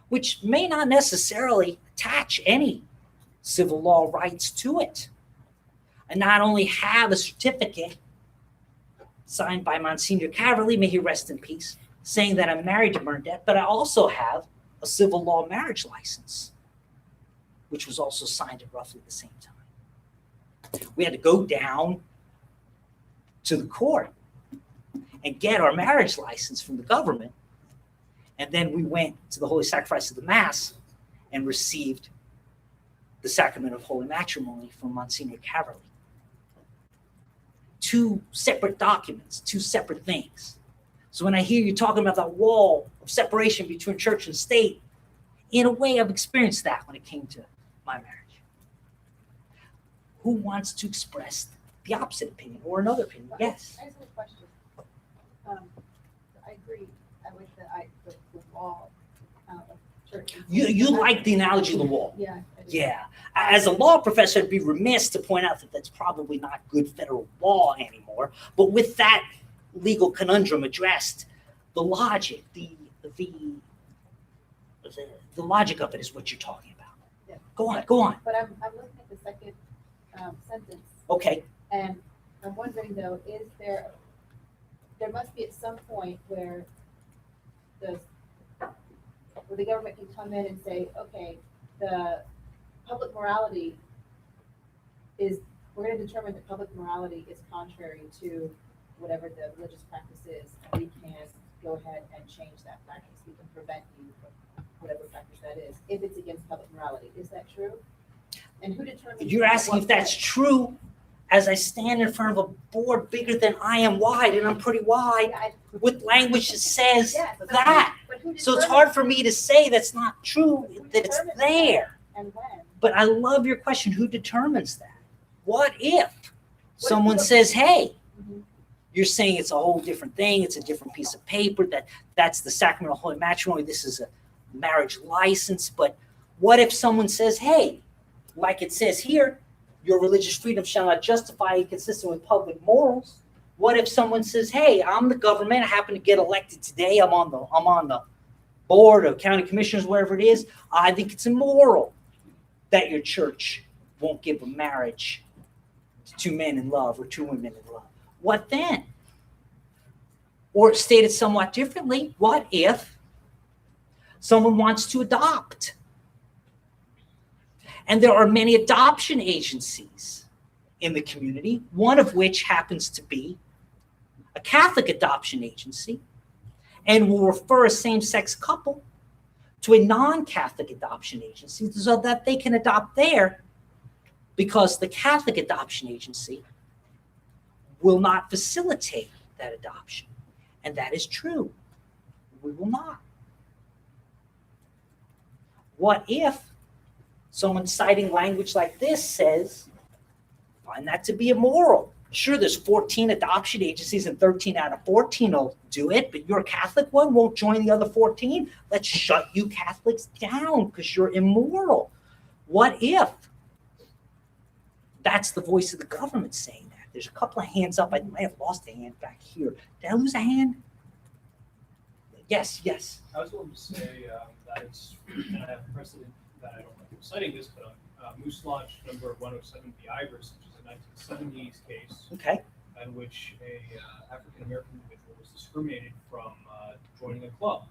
which may not necessarily attach any civil law rights to it. I not only have a certificate signed by Monsignor Caverly, may he rest in peace, saying that I'm married to Bernadette, but I also have a civil law marriage license, which was also signed at roughly the same time. We had to go down to the court and get our marriage license from the government. And then we went to the Holy Sacrifice of the Mass and received the sacrament of holy matrimony from Monsignor Caverly. Two separate documents, two separate things. So when I hear you talking about that wall of separation between church and state, in a way I've experienced that when it came to my marriage. Who wants to express the opposite opinion or another opinion? Yes. I just have a question. I agree with the wall of church. You like the analogy of the wall. Yeah. Yeah. As a law professor, I'd be remiss to point out that that's probably not good federal law anymore. But with that legal conundrum addressed, the logic, the logic of it is what you're talking about. Yeah. Go on. But I'm looking at the second sentence. Okay. And I'm wondering though, there must be at some point where the government can come in and say, okay, the public morality we're going to determine that public morality is contrary to whatever the religious practice is. And we can go ahead and change that practice. We can prevent you from whatever practice that is, if it's against public morality. Is that true? And who determines? You're asking if that's true as I stand in front of a board bigger than I am wide, and I'm pretty wide, with language that says that. So it's hard for me to say that's not true, that it's there. And when? But I love your question. Who determines that? What if someone says, hey, you're saying it's a whole different thing, it's a different piece of paper, that's the sacrament of holy matrimony, this is a marriage license, but what if someone says, hey, like it says here, your religious freedom shall not justify you consistent with public morals? What if someone says, hey, I'm the government, I happen to get elected today, I'm on the board of county commissioners, wherever it is, I think it's immoral that your church won't give a marriage to two men in love or two women in love. What then? Or stated somewhat differently, what if someone wants to adopt? And there are many adoption agencies in the community, one of which happens to be a Catholic adoption agency, and will refer a same-sex couple to a non-Catholic adoption agency so that they can adopt there, because the Catholic adoption agency will not facilitate that adoption. And that is true. We will not. What if someone citing language like this says, find that to be immoral, Sure, there's 14 adoption agencies and 13 out of 14 will do it, but your Catholic one won't join the other 14. Let's shut you Catholics down because you're immoral. What if that's the voice of the government saying that? There's a couple of hands up. I might have lost a hand back here. Did I lose a hand? Yes, yes. I was going to say that it's, and I have precedent that I don't know if I'm citing this, but Moose Lodge number 107 the Iris, which is a 1970s case Okay. in which a African-American individual was discriminated from joining a club.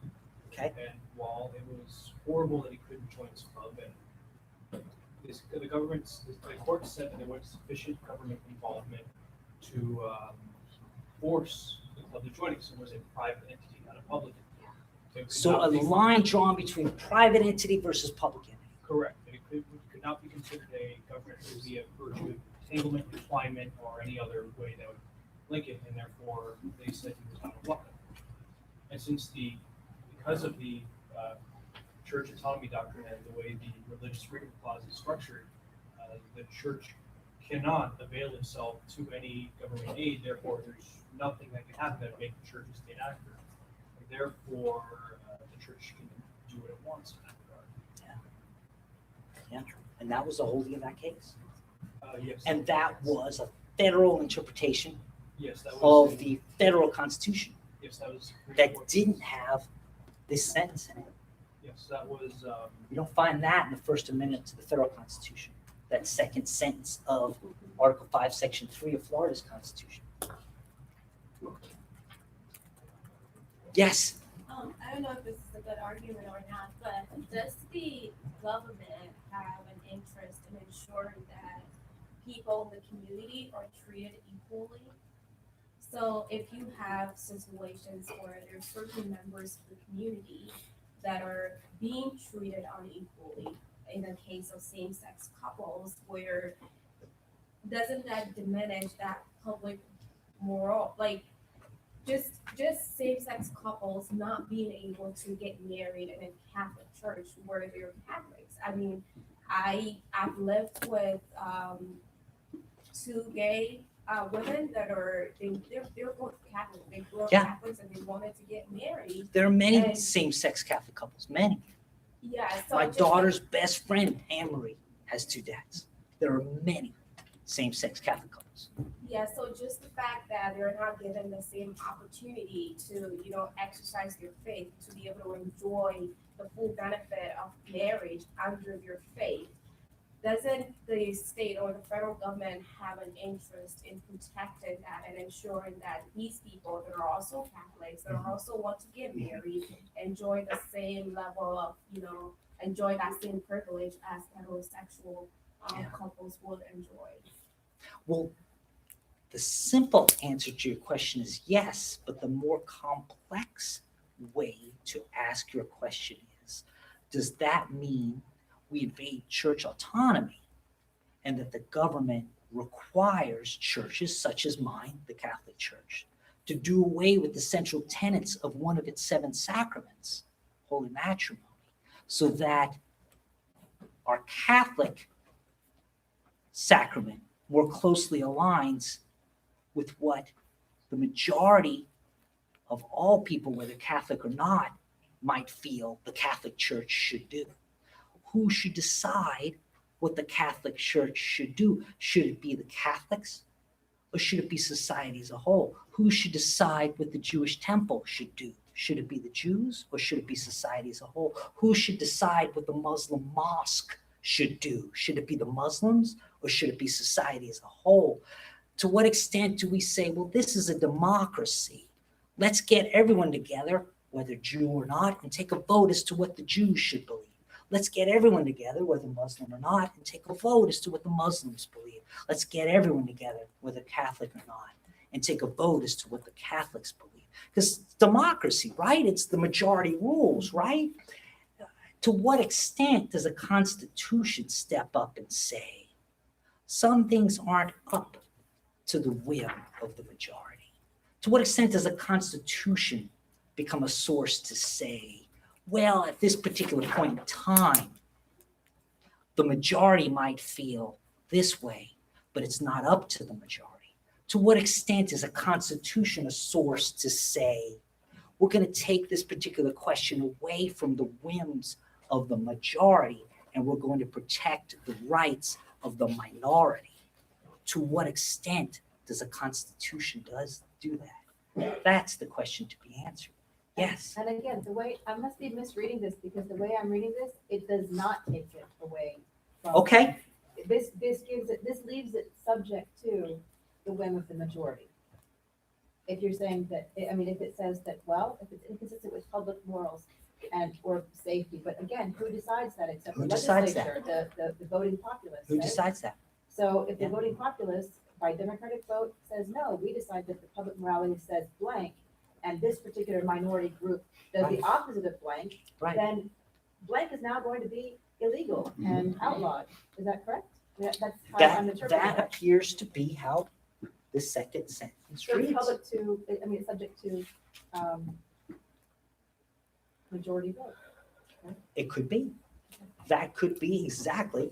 Okay. And while it was horrible that he couldn't join this club, and the court said that there was sufficient government involvement to force the club to join it, because it was a private entity, not a public entity. So a line drawn between private entity versus public entity. Correct. It could not be considered a government via virtue of entanglement, entwinement, or any other way that would link it, and therefore they said he was not a welcome. And because of the church autonomy doctrine and the way the religious freedom clause is structured, the church cannot avail itself to any government aid. Therefore, there's nothing that can happen that would make the church a state actor. And therefore, the church can do what it wants in that regard. Yeah. And that was the holding of that case. Yes. And that was a federal interpretation Yes, that was of the federal constitution Yes, that was. that didn't have this sentence in it. Yes, that was. You don't find that in the First Amendment to the federal constitution, that second sentence of Article 5, Section 3 of Florida's constitution. Yes. I don't know if this is a good argument or not, but does the government have an interest in ensuring that people in the community are treated equally? So if you have situations where there's certain members of the community that are being treated unequally, in the case of same-sex couples, where doesn't that diminish that public moral, like just same-sex couples not being able to get married in a Catholic church where they're Catholics? I mean, I've lived with two gay women that are they're both Catholic. They grew up Yeah. Catholics and they wanted to get married. There are many And- same-sex Catholic couples, many. Yeah, so My just- daughter's best friend, Anne-Marie, has two dads. There are many same-sex Catholic couples. Yeah, so just the fact that they're not given the same opportunity to, exercise their faith, to be able to enjoy the full benefit of marriage under your faith, doesn't the state or the federal government have an interest in protecting that and ensuring that these people that are also Catholics, that are also want to get married, enjoy the same level of, enjoy that same privilege as heterosexual couples would enjoy? Well, the simple answer to your question is yes, but the more complex way to ask your question is, does that mean we invade church autonomy and that the government requires churches such as mine, the Catholic Church, to do away with the central tenets of one of its 7 sacraments, holy matrimony, so that our Catholic sacrament more closely aligns with what the majority of all people, whether Catholic or not, might feel the Catholic Church should do? Who should decide what the Catholic Church should do? Should it be the Catholics or should it be society as a whole? Who should decide what the Jewish temple should do? Should it be the Jews or should it be society as a whole? Who should decide what the Muslim mosque should do? Should it be the Muslims or should it be society as a whole? To what extent do we say, well, this is a democracy. Let's get everyone together, whether Jew or not, and take a vote as to what the Jews should believe. Let's get everyone together, whether Muslim or not, and take a vote as to what the Muslims believe. Let's get everyone together, whether Catholic or not, and take a vote as to what the Catholics believe. Because democracy, right? It's the majority rules, right? To what extent does a constitution step up and say, some things aren't up to the whim of the majority? To what extent does a constitution become a source to say, well, at this particular point in time, the majority might feel this way, but it's not up to the majority? To what extent is a constitution a source to say, we're going to take this particular question away from the whims of the majority and we're going to protect the rights of the minority? To what extent does a constitution do that? That's the question to be answered. Yes. And again, the way, I must be misreading this because the way I'm reading this, it does not take it away from. Okay. This leaves it subject to the whim of the majority. If you're saying that, I mean, if it says that, well, if it's inconsistent with public morals and or safety, but again, who decides that except Who the decides legislature, the voting populace? Who right? decides that? So if the voting populace by democratic vote says no, we decide that the public morality says blank, and this particular minority group does the opposite of blank, Right. then blank is now going to be illegal and outlawed. Is that correct? That's how I'm interpreting That it. appears to be how the second sentence So it's reads. public to, I mean, it's subject to, majority vote. It could be. That could be exactly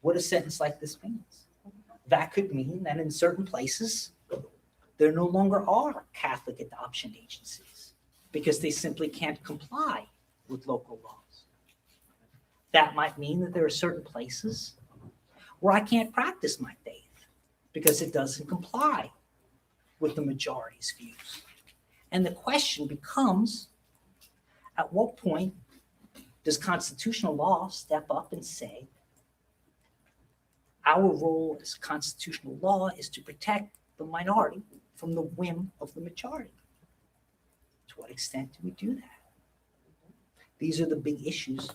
what a sentence like this means. That could mean that in certain places, there no longer are Catholic adoption agencies because they simply can't comply with local laws. That might mean that there are certain places where I can't practice my faith because it doesn't comply with the majority's views. And the question becomes, at what point does constitutional law step up and say, our role as constitutional law is to protect the minority from the whim of the majority? To what extent do we do that? These are the big issues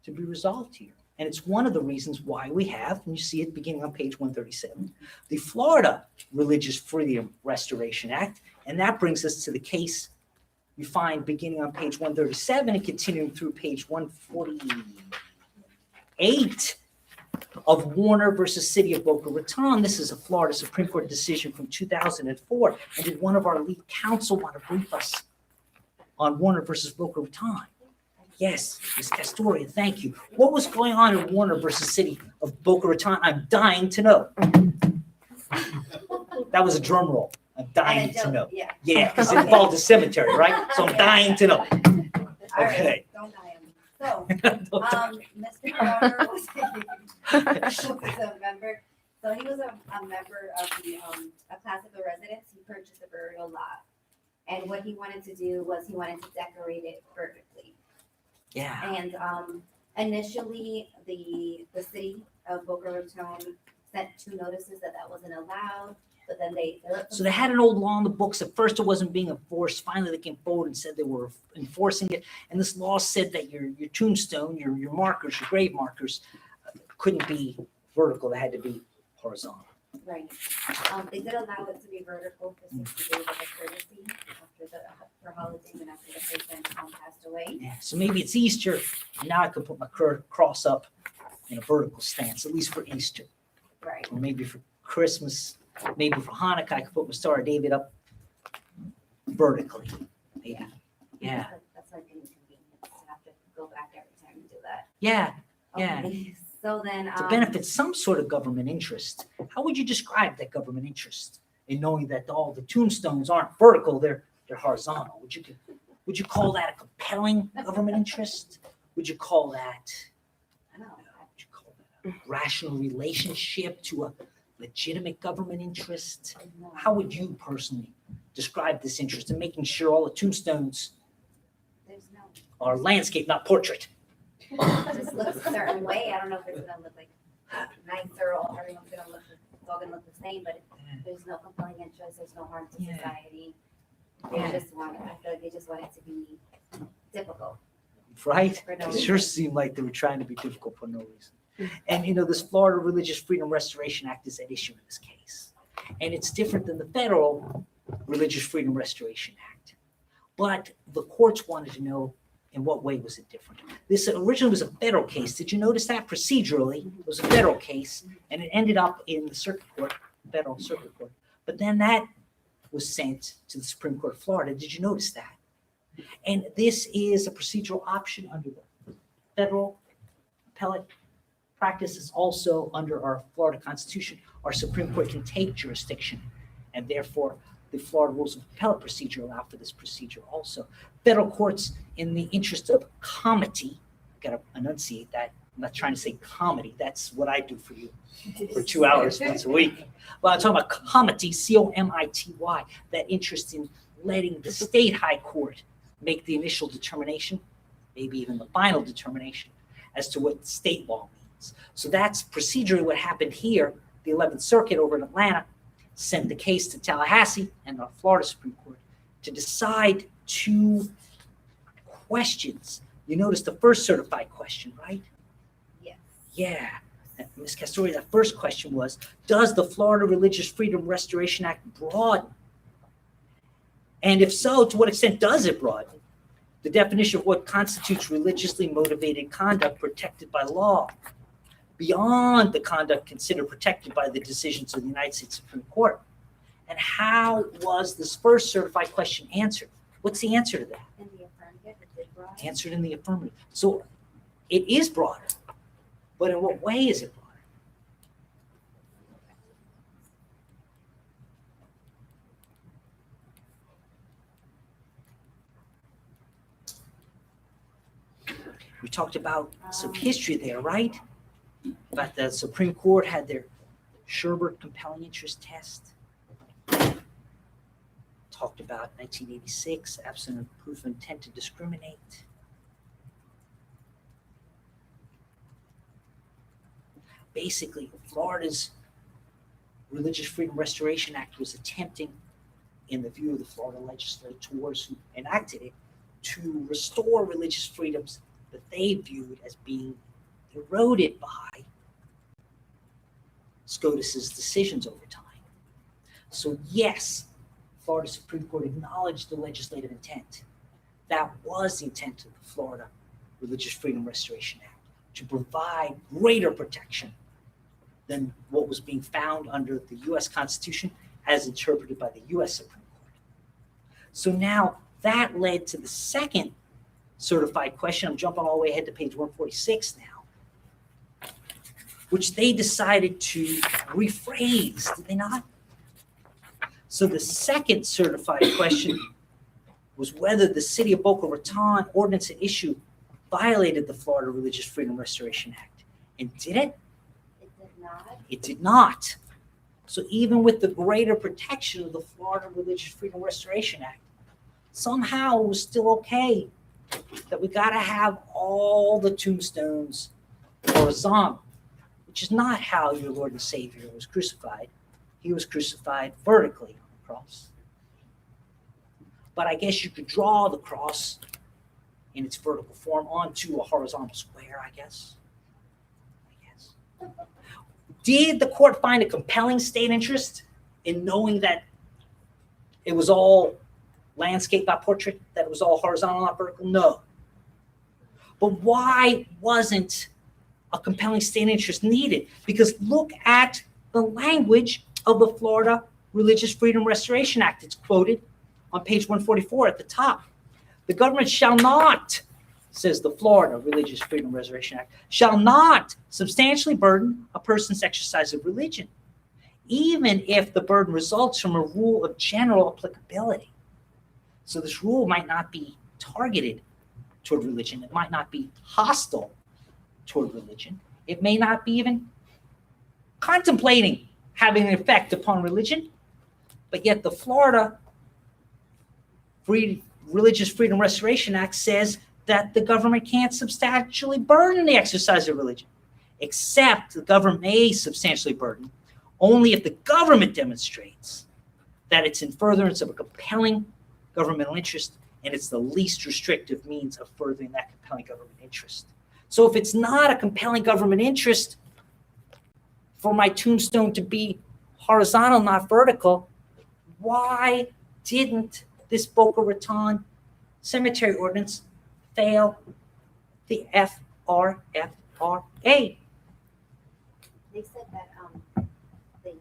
to be resolved here. And it's one of the reasons why we have, and you see it beginning on page 137, the Florida Religious Freedom Restoration Act. And that brings us to the case you find beginning on page 137 and continuing through page 148 of Warner versus City of Boca Raton. This is a Florida Supreme Court decision from 2004. And did one of our lead counsel want to brief us on Warner versus Boca Raton? Yes, Ms. Castoria, thank you. What was going on in Warner versus City of Boca Raton? I'm dying to know. That was a drum roll. I'm dying to know. Yeah. Yeah, because it involved a cemetery, right? So I'm dying to know. All right, Okay. don't die on me. So, Mr. Warner was a member, so he was a member of a class of the residents. He purchased a burial lot. And what he wanted to do was he wanted to decorate it vertically. Yeah. And initially, the city of Boca Raton sent 2 notices that wasn't allowed, but then they. So they had an old law in the books. At first, it wasn't being enforced. Finally, they came forward and said they were enforcing it. And this law said that your tombstone, your markers, your grave markers, couldn't be vertical. They had to be horizontal. Right. They did allow it to be vertical for 60 days as a courtesy for holidays and after the person passed away. Yeah. So maybe it's Easter, and now I can put my cross up in a vertical stance, at least for Easter. Right. Or maybe for Christmas, maybe for Hanukkah, I could put my Star of David up vertically. Yeah. Yeah. That's like inconvenient to have to go back every time you do that. Yeah. Yeah. Okay. So then. To benefit some sort of government interest. How would you describe that government interest in knowing that all the tombstones aren't vertical, they're horizontal? Would you call that a compelling government interest? Would you call that, I don't know, would you call that a rational relationship to a legitimate government interest? How would you personally describe this interest in making sure all the tombstones are landscape, not portrait? Just looks a certain way. I don't know if it's gonna look like nicer or everyone's gonna look, it's all gonna look the same, but there's no compelling interest, there's no harm to society. They just want, I feel like they just want it to be difficult. Right? For no It reason. sure seemed like they were trying to be difficult for no reason. And this Florida Religious Freedom Restoration Act is at issue in this case. And it's different than the federal Religious Freedom Restoration Act. But the courts wanted to know, in what way was it different? This originally was a federal case. Did you notice that procedurally? It was a federal case, and it ended up in the circuit court, federal circuit court. But then that was sent to the Supreme Court of Florida. Did you notice that? And this is a procedural option under the federal appellate practice. Is also under our Florida Constitution. Our Supreme Court can take jurisdiction and therefore the Florida Rules of Appellate Procedure allow for this procedure also. Federal courts, in the interest of comity, I gotta enunciate that. I'm not trying to say comedy. That's what I do for you for 2 hours once a week. Well, I'm talking about comity, C-O-M-I-T-Y, that interest in letting the state high court make the initial determination, maybe even the final determination, as to what state law means. So that's procedurally what happened here. The 11th Circuit over in Atlanta sent the case to Tallahassee and the Florida Supreme Court to decide 2 questions. You notice the first certified question, right? Yes. Yeah. Ms. Castori, that first question was, does the Florida Religious Freedom Restoration Act broaden? And if so, to what extent does it broaden the definition of what constitutes religiously motivated conduct protected by law beyond the conduct considered protected by the decisions of the United States Supreme Court? And how was this first certified question answered? What's the answer to that? In the affirmative, it did broaden. Answered in the affirmative. So it is broader, but in what way is it broader? We talked about some history there, right? About the Supreme Court had their Sherbert compelling interest test. Talked about 1986, absent of proof of intent to discriminate. Basically, Florida's Religious Freedom Restoration Act was attempting, in the view of the Florida legislators who enacted it, to restore religious freedoms that they viewed as being eroded by SCOTUS's decisions over time. So yes, Florida Supreme Court acknowledged the legislative intent. That was the intent of the Florida Religious Freedom Restoration Act, to provide greater protection than what was being found under the U.S. Constitution as interpreted by the U.S. Supreme Court. So now that led to the second certified question. I'm jumping all the way ahead to page 146 now, which they decided to rephrase, did they not? So the second certified question was whether the city of Boca Raton ordinance at issue violated the Florida Religious Freedom Restoration Act. And did it? It did not. It did not. So even with the greater protection of the Florida Religious Freedom Restoration Act, somehow it was still okay that we got to have all the tombstones horizontal, which is not how your Lord and Savior was crucified. He was crucified vertically on the cross. But I guess you could draw the cross in its vertical form onto a horizontal square, I guess. Did the court find a compelling state interest in knowing that it was all landscape, not portrait, that it was all horizontal, not vertical? No. But why wasn't a compelling state interest needed? Because look at the language of the Florida Religious Freedom Restoration Act. It's quoted on page 144 at the top. The government shall not, says the Florida Religious Freedom Restoration Act, shall not substantially burden a person's exercise of religion, even if the burden results from a rule of general applicability. So this rule might not be targeted toward religion. It might not be hostile toward religion. It may not be even contemplating having an effect upon religion. But yet the Florida Religious Freedom Restoration Act says that the government can't substantially burden the exercise of religion, except the government may substantially burden only if the government demonstrates that it's in furtherance of a compelling governmental interest, and it's the least restrictive means of furthering that compelling government interest. So if it's not a compelling government interest for my tombstone to be horizontal, not vertical, why didn't this Boca Raton cemetery ordinance fail the FRFRA? They said that the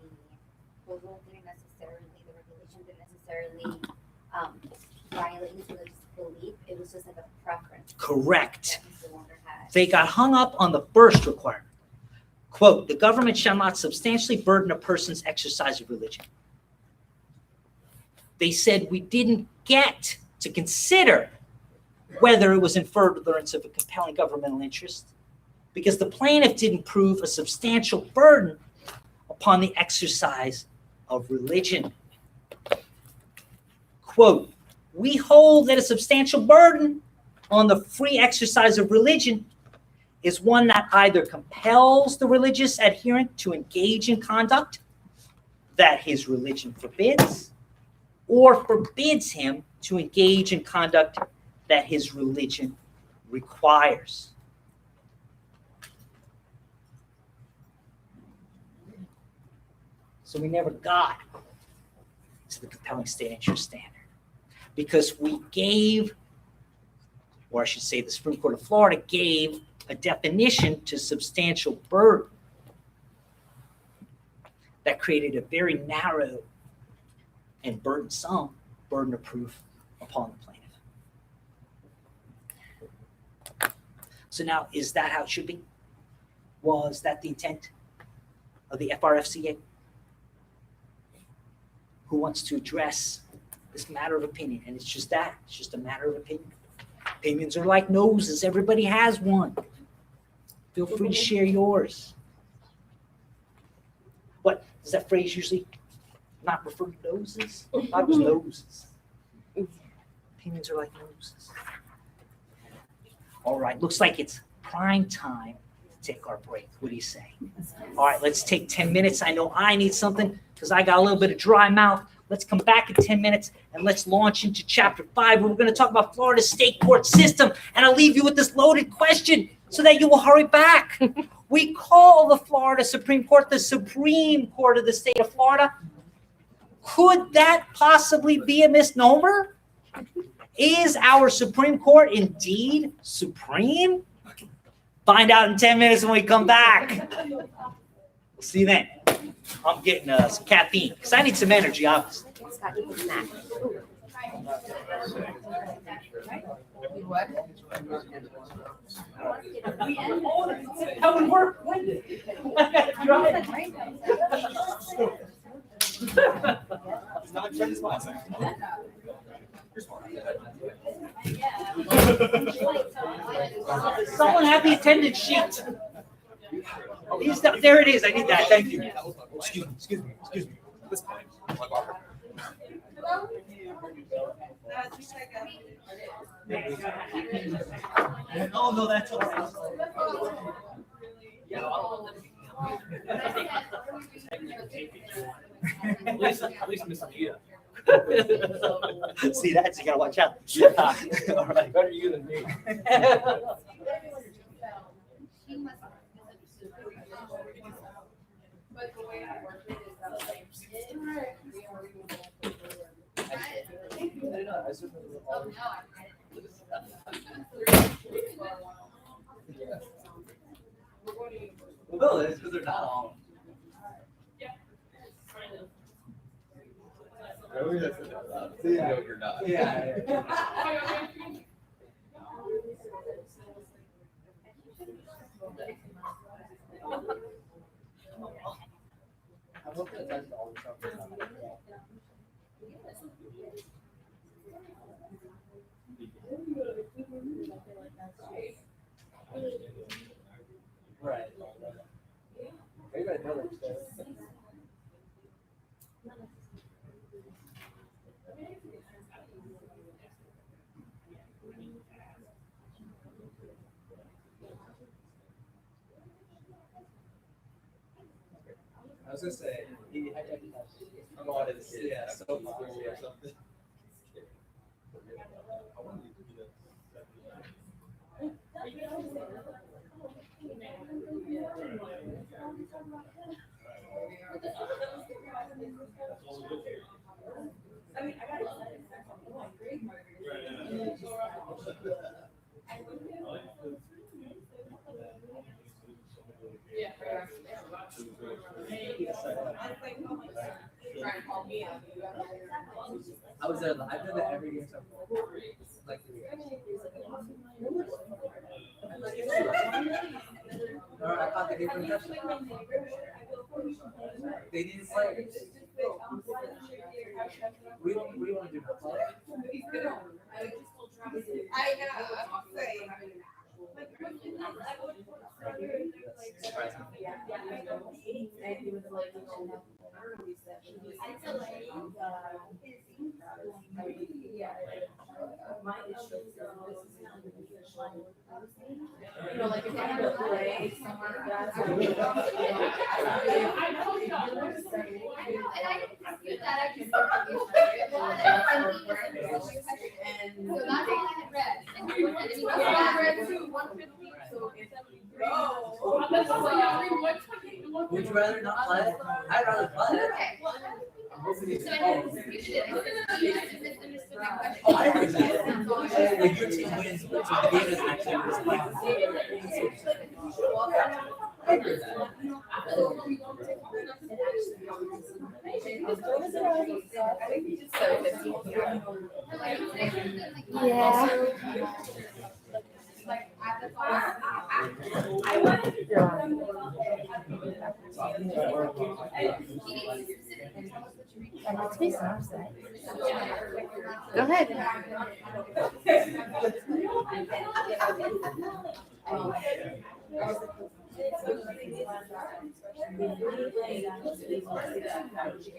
rule didn't necessarily, the regulation didn't necessarily violate his religious belief. It was just like a preference. Correct. that Mr. Warner had. They got hung up on the first requirement. Quote, the government shall not substantially burden a person's exercise of religion. they said we didn't get to consider whether it was in furtherance of a compelling governmental interest because the plaintiff didn't prove a substantial burden upon the exercise of religion. Quote, we hold that a substantial burden on the free exercise of religion is one that either compels the religious adherent to engage in conduct that his religion forbids, or forbids him to engage in conduct that his religion requires. So we never got to the compelling state interest standard because we gave, or I should say the Supreme Court of Florida gave a definition to substantial burden that created a very narrow and burdensome burden of proof upon the plaintiff. So now, is that how it should be? Was that the intent of the FRFCA? Who wants to address this matter of opinion? And it's just that, it's just a matter of opinion. Opinions are like noses, everybody has one. Feel free to share yours. What, does that phrase usually not refer to noses? I thought it was noses. Opinions are like noses. All right, looks like it's prime time to take our break. What do you say? All right, let's take 10 minutes. I know I need something because I got a little bit of dry mouth. Let's come back in 10 minutes and let's launch into chapter 5 where we're going to talk about Florida's state court system. And I'll leave you with this loaded question so that you will hurry back. We call the Florida Supreme Court the Supreme Court of the state of Florida. Could that possibly be a misnomer? Is our Supreme Court indeed supreme? Find out in 10 minutes when we come back. We'll see you then. I'm getting some caffeine because I need some energy, obviously. What? How would work? When did it? Someone have the attendance sheet. Oh, there it is. I need that. Thank you. Excuse me. This point. Oh, no, that's all right. At least Miss Anita. See, that's, you gotta watch out. All right. Better you than me. But the way I work it is that like, Well, no, it's because they're not all. So you know you're not. Yeah. I hope that that's all we're talking about. Right. Maybe I know that. I was gonna say, I wanted to see yeah, so so cool cool. or something. I wanted you to do that. I was I've done that every year so far. Like, I thought they didn't they didn't play. We I know, I'm saying. And he was like, my issue is you know, like if I have a play somewhere that's. And I didn't dispute that, I just. And. So that's all I had read. And you wanted to- I read too, 150. So if. Would you rather not play? I'd rather play. Okay. So I didn't dispute it. I just misunderstood my question. Oh, I understand. Like your team wins, but your game is actually responsible. I agree with that. Yeah. Like, at the time, Go ahead.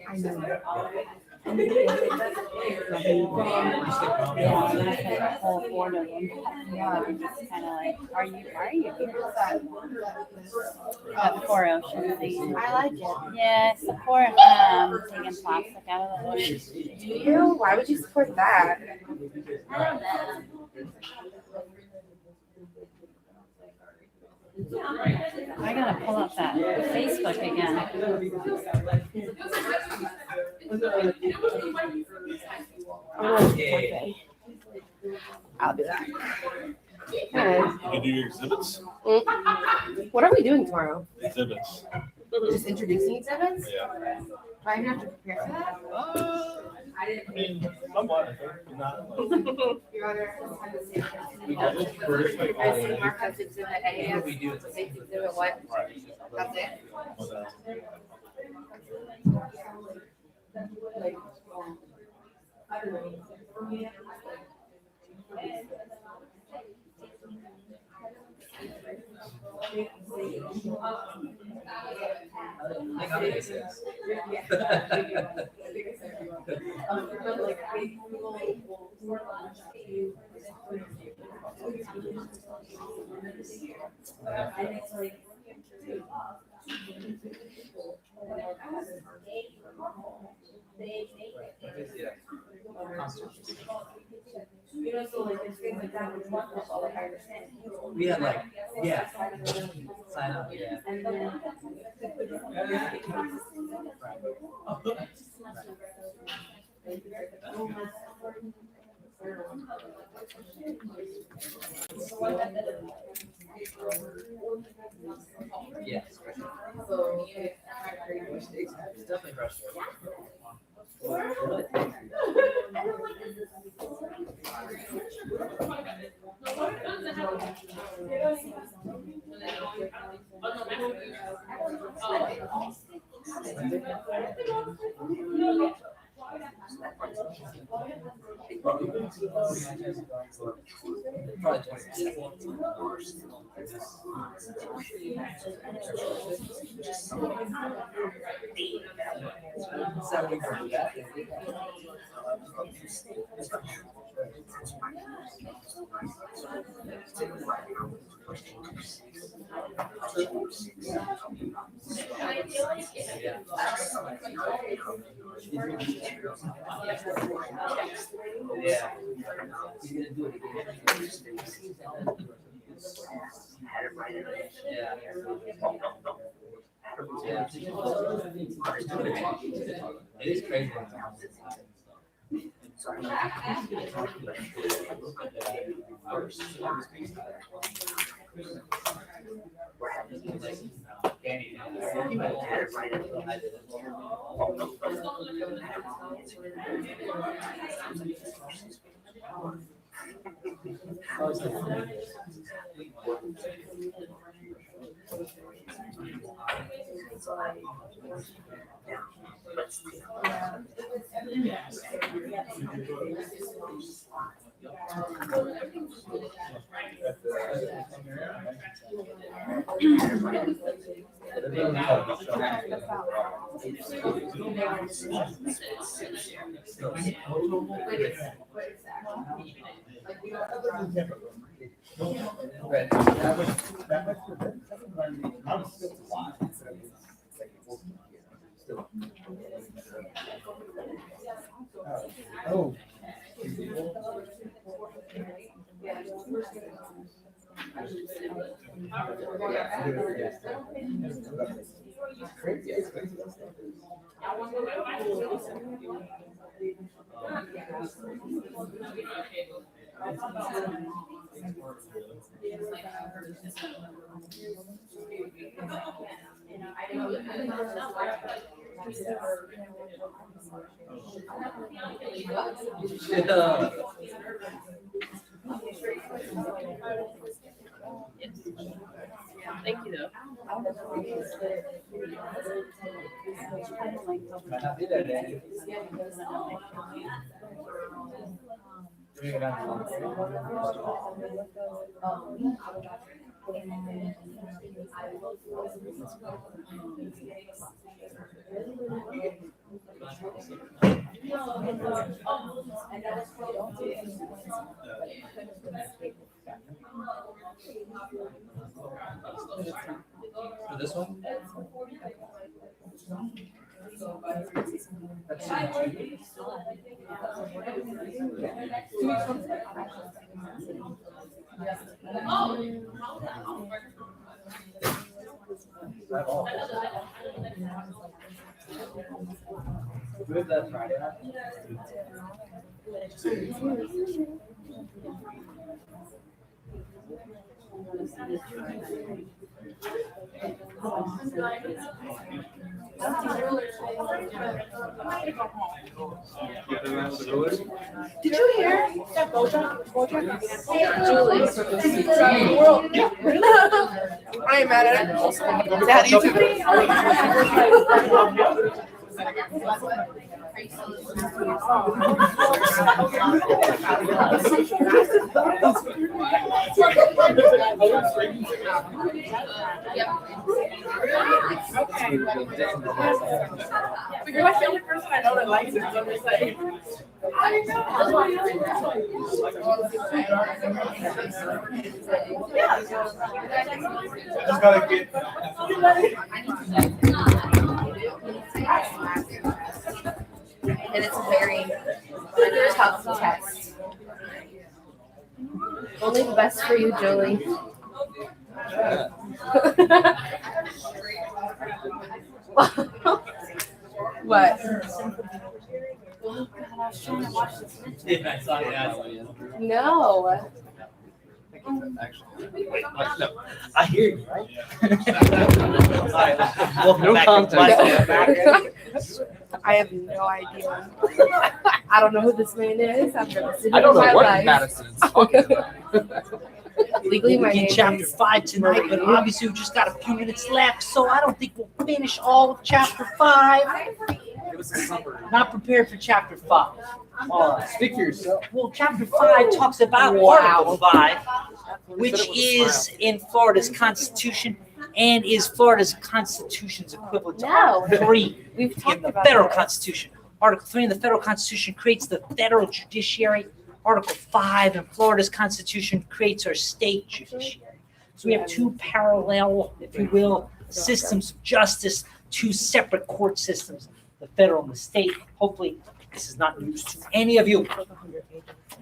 I know. Whole board of them. Yeah, it's kind of like, are you? The Four Oceans thing. I like it. Yeah, support taking plastic out of the ocean. Do you? Why would you support that? I don't know. I gotta pull up that Facebook again. Okay. I'll do that. Okay. You do your exhibits? What are we doing tomorrow? Exhibits. Just introducing exhibits? Yeah. Do I even have to prepare for that? I mean, somewhat, I think, not like. Your Honor, has the same. We did it first, like, I see Mark has exhibit A, What we do is exhibit what? That's it. I don't know. For me, and it's like. You know, so like, there's things like that, which one, like, I understand. We had like, yeah, sign up, yeah. And then. Yeah. So, It's definitely frustrating. Probably 20. Yeah. He's gonna do it again. Yeah. Yeah. It is crazy. courts too. Oh. Thank you though. For this one? With that Friday. Did you hear that Bojack? Julie. I am mad at it. Daddy But you're like the only person I know that likes it, so I'm just like. Just gotta get. And it's a very tough test. Only the best for you, Julie. What? Yeah, I saw that. No. I hear you, right? All right, welcome No back. context. I have no idea. I don't know who this man is. I've never seen him I don't in know my what life. Madison is talking about. Legally, We'll my begin name chapter is 5 tonight, but obviously we've just got a few minutes left, so I don't think we'll finish all of chapter 5. Give us a summary. Not prepared for chapter 5. Speak for yourself. Well, chapter 5 talks about Article 5, which is in Florida's Constitution and is Florida's Constitution's equivalent to Article 3 We've in talked the about federal this. Constitution. Article 3 in the federal Constitution creates the federal judiciary. Article 5 in Florida's Constitution creates our state judiciary. So we have two parallel, if you will, systems of justice, two separate court systems, the federal and the state. Hopefully, this is not news to any of you.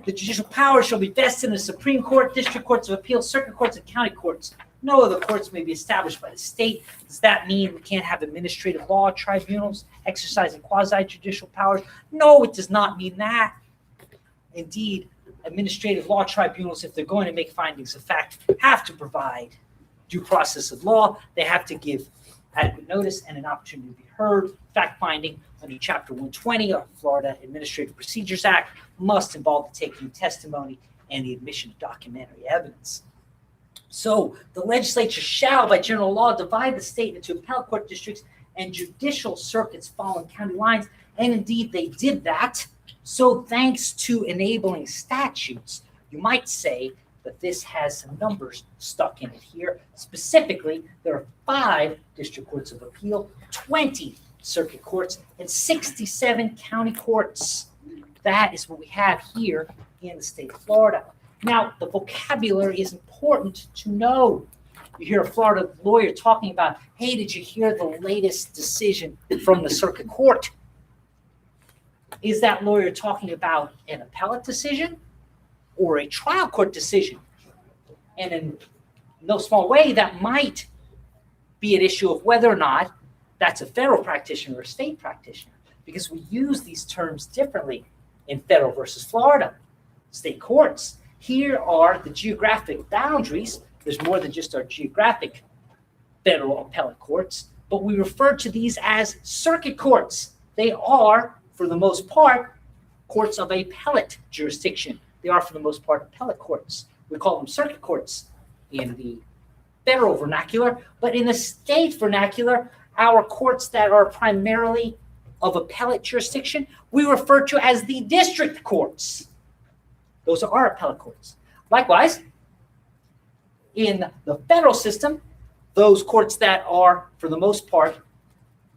The judicial power shall be vested in the Supreme Court, District Courts of Appeal, Circuit Courts, and County Courts. No other courts may be established by the state. Does that mean we can't have administrative law tribunals exercising quasi-judicial powers? No, it does not mean that. Indeed, administrative law tribunals, if they're going to make findings of fact, have to provide due process of law. They have to give adequate notice and an opportunity to be heard. Fact-finding under Chapter 120 of Florida Administrative Procedures Act must involve the taking of testimony and the admission of documentary evidence. So the legislature shall, by general law, divide the state into appellate court districts and judicial circuits following county lines, and indeed they did that. So thanks to enabling statutes, you might say that this has some numbers stuck in it here. Specifically, there are 5 district courts of appeal, 20 circuit courts, and 67 county courts. That is what we have here in the state of Florida. Now, the vocabulary is important to know. You hear a Florida lawyer talking about, hey, did you hear the latest decision from the circuit court? Is that lawyer talking about an appellate decision or a trial court decision? And in no small way, that might be an issue of whether or not that's a federal practitioner or a state practitioner, because we use these terms differently in federal versus Florida state courts. Here are the geographic boundaries. There's more than just our geographic federal appellate courts, but we refer to these as circuit courts. They are, for the most part, courts of appellate jurisdiction. They are, for the most part, appellate courts. We call them circuit courts in the federal vernacular, but in the state vernacular, our courts that are primarily of appellate jurisdiction, we refer to as the district courts. Those are our appellate courts. Likewise, in the federal system, those courts that are, for the most part,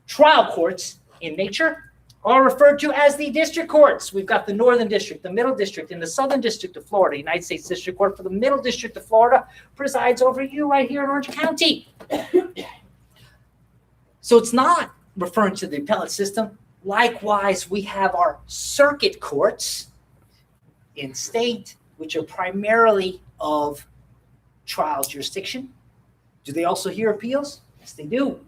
trial courts in nature are referred to as the district courts. We've got the Northern District, the Middle District, and the Southern District of Florida. United States District Court for the Middle District of Florida presides over you right here in Orange County. So it's not referring to the appellate system. Likewise, we have our circuit courts in state, which are primarily of trial jurisdiction. Do they also hear appeals? Yes, they do.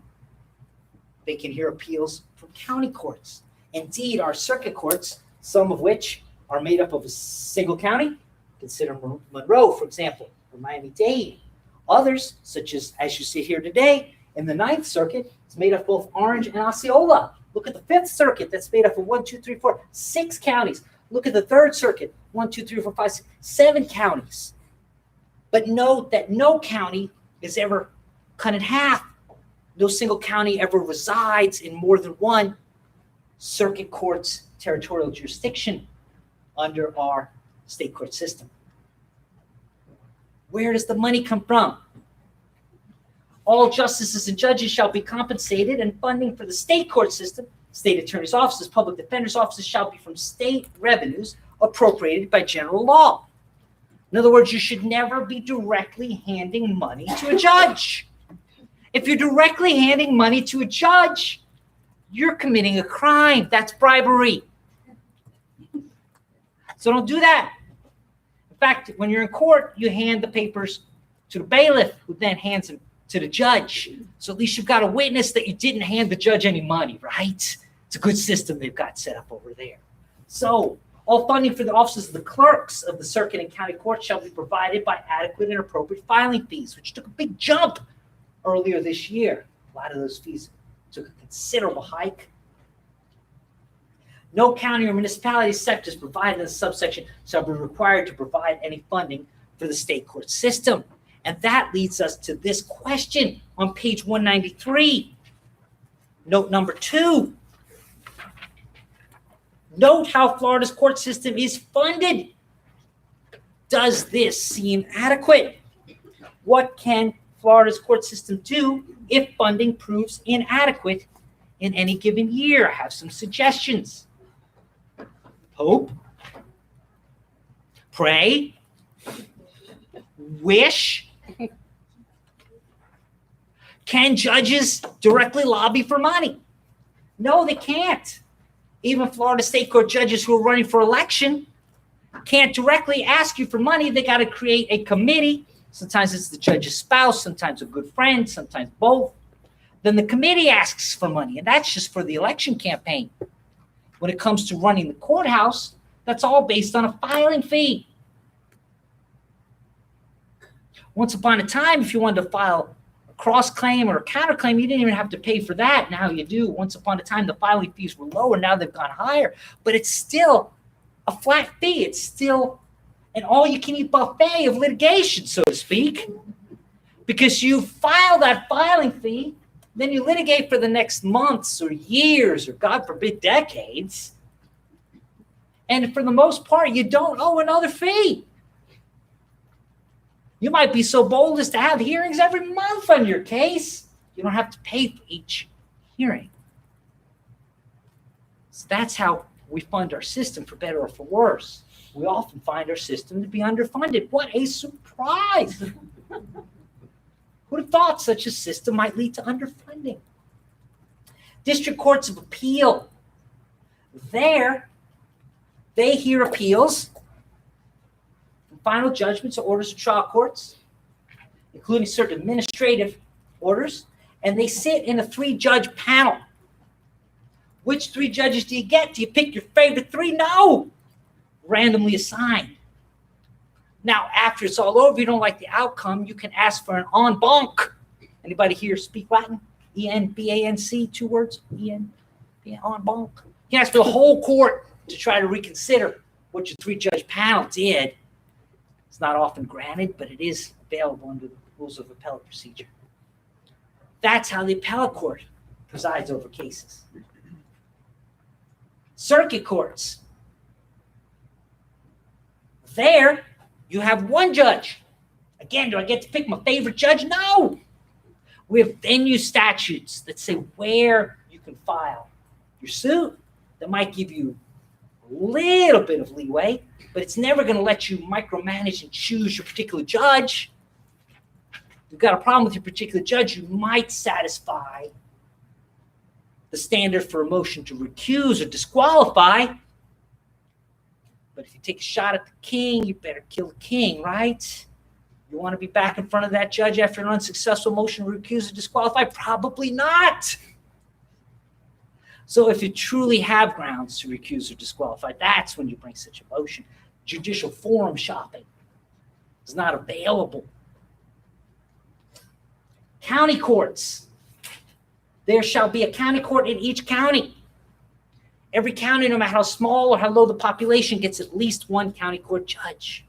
They can hear appeals from county courts. Indeed, our circuit courts, some of which are made up of a single county, consider Monroe, for example, or Miami-Dade. Others, such as you see here today, in the Ninth Circuit, it's made up of both Orange and Osceola. Look at the Fifth Circuit, that's made up of 6 counties. Look at the Third Circuit, 7 counties. But note that no county is ever cut in half. No single county ever resides in more than one circuit court's territorial jurisdiction under our state court system. Where does the money come from? All justices and judges shall be compensated, and funding for the state court system, state attorney's offices, public defender's offices shall be from state revenues appropriated by general law. In other words, you should never be directly handing money to a judge. If you're directly handing money to a judge, you're committing a crime. That's bribery. So don't do that. In fact, when you're in court, you hand the papers to the bailiff, who then hands them to the judge. So at least you've got a witness that you didn't hand the judge any money, right? It's a good system they've got set up over there. So all funding for the offices of the clerks of the circuit and county court shall be provided by adequate and appropriate filing fees, which took a big jump earlier this year. A lot of those fees took a considerable hike. No county or municipality sectors provided in the subsection shall be required to provide any funding for the state court system. And that leads us to this question on page 193. Note number 2. Note how Florida's court system is funded. Does this seem adequate? What can Florida's court system do if funding proves inadequate in any given year? I have some suggestions. Hope, pray, wish. Can judges directly lobby for money? No, they can't. Even Florida state court judges who are running for election can't directly ask you for money. They got to create a committee. Sometimes it's the judge's spouse, sometimes a good friend, sometimes both. Then the committee asks for money, and that's just for the election campaign. When it comes to running the courthouse, that's all based on a filing fee. Once upon a time, if you wanted to file a cross-claim or a counterclaim, you didn't even have to pay for that. Now you do. Once upon a time, the filing fees were lower. Now they've gone higher. But it's still a flat fee. It's still an all-you-can-eat buffet of litigation, so to speak, because you file that filing fee Then you litigate for the next months or years or, God forbid, decades. And for the most part, you don't owe another fee. You might be so bold as to have hearings every month on your case. You don't have to pay for each hearing. So that's how we fund our system, for better or for worse. We often find our system to be underfunded. What a surprise! Who'd have thought such a system might lead to underfunding? District courts of appeal. There, they hear appeals from final judgments or orders of trial courts, including certain administrative orders, and they sit in a 3-judge panel. Which 3 judges do you get? Do you pick your favorite 3? No! Randomly assigned. Now, after it's all over, you don't like the outcome, you can ask for an en banc. Anybody here speak Latin? E-N-B-A-N-C, 2 words? E-N-B-A, en banc. You can ask for the whole court to try to reconsider what your 3-judge panel did. It's not often granted, but it is available under the rules of appellate procedure. That's how the appellate court presides over cases. Circuit courts. There, you have 1 judge. Again, do I get to pick my favorite judge? No. We have venue statutes that say where you can file your suit. That might give you a little bit of leeway, but it's never going to let you micromanage and choose your particular judge. If you've got a problem with your particular judge, you might satisfy the standard for a motion to recuse or disqualify. But if you take a shot at the king, you better kill the king, right? You want to be back in front of that judge after an unsuccessful motion to recuse or disqualify? Probably not. So if you truly have grounds to recuse or disqualify, that's when you bring such a motion. Judicial forum shopping is not available. County courts. There shall be a county court in each county. Every county, no matter how small or how low the population, gets at least 1 county court judge.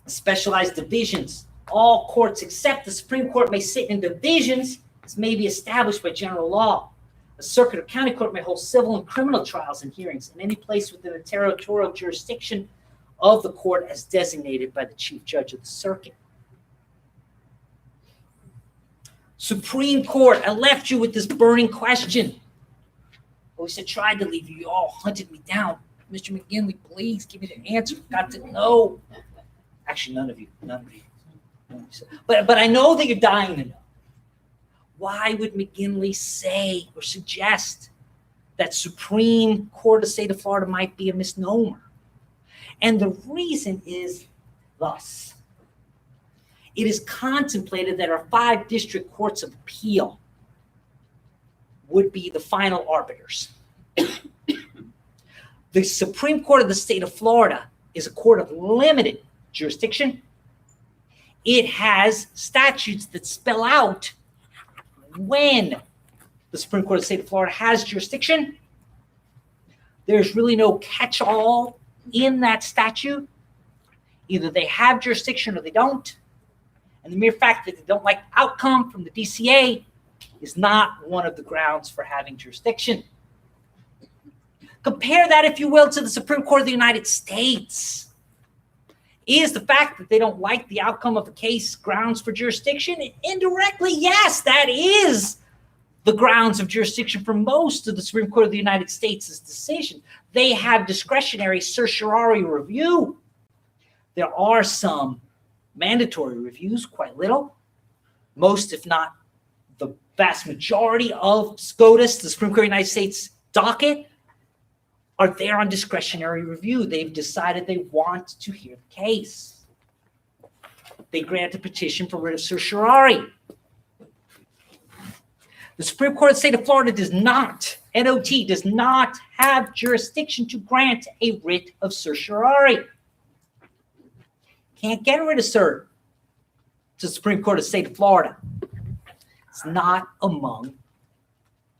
Specialized divisions. All courts except the Supreme Court may sit in divisions as may be established by general law. A circuit or county court may hold civil and criminal trials and hearings in any place within the territorial jurisdiction of the court as designated by the chief judge of the circuit. Supreme Court, I left you with this burning question. At least I tried to leave you. You all hunted me down. Mr. McGinley, please give me the answer. Got to know. Actually, none of you. But I know that you're dying to know. Why would McGinley say or suggest that Supreme Court of the state of Florida might be a misnomer? And the reason is thus. It is contemplated that our 5 district courts of appeal would be the final arbiters. The Supreme Court of the state of Florida is a court of limited jurisdiction. It has statutes that spell out when the Supreme Court of the state of Florida has jurisdiction. There's really no catch-all in that statute. Either they have jurisdiction or they don't. And the mere fact that they don't like the outcome from the DCA is not one of the grounds for having jurisdiction. Compare that, if you will, to the Supreme Court of the United States. Is the fact that they don't like the outcome of a case grounds for jurisdiction? Indirectly, yes, that is the grounds of jurisdiction for most of the Supreme Court of the United States' decision. They have discretionary certiorari review. There are some mandatory reviews, quite little. Most, if not the vast majority of SCOTUS, the Supreme Court of the United States docket, are there on discretionary review. They've decided they want to hear the case. They grant a petition for writ of certiorari. The Supreme Court of the state of Florida does not, NOT, does not have jurisdiction to grant a writ of certiorari. Can't get rid of cert to the Supreme Court of the state of Florida. It's not among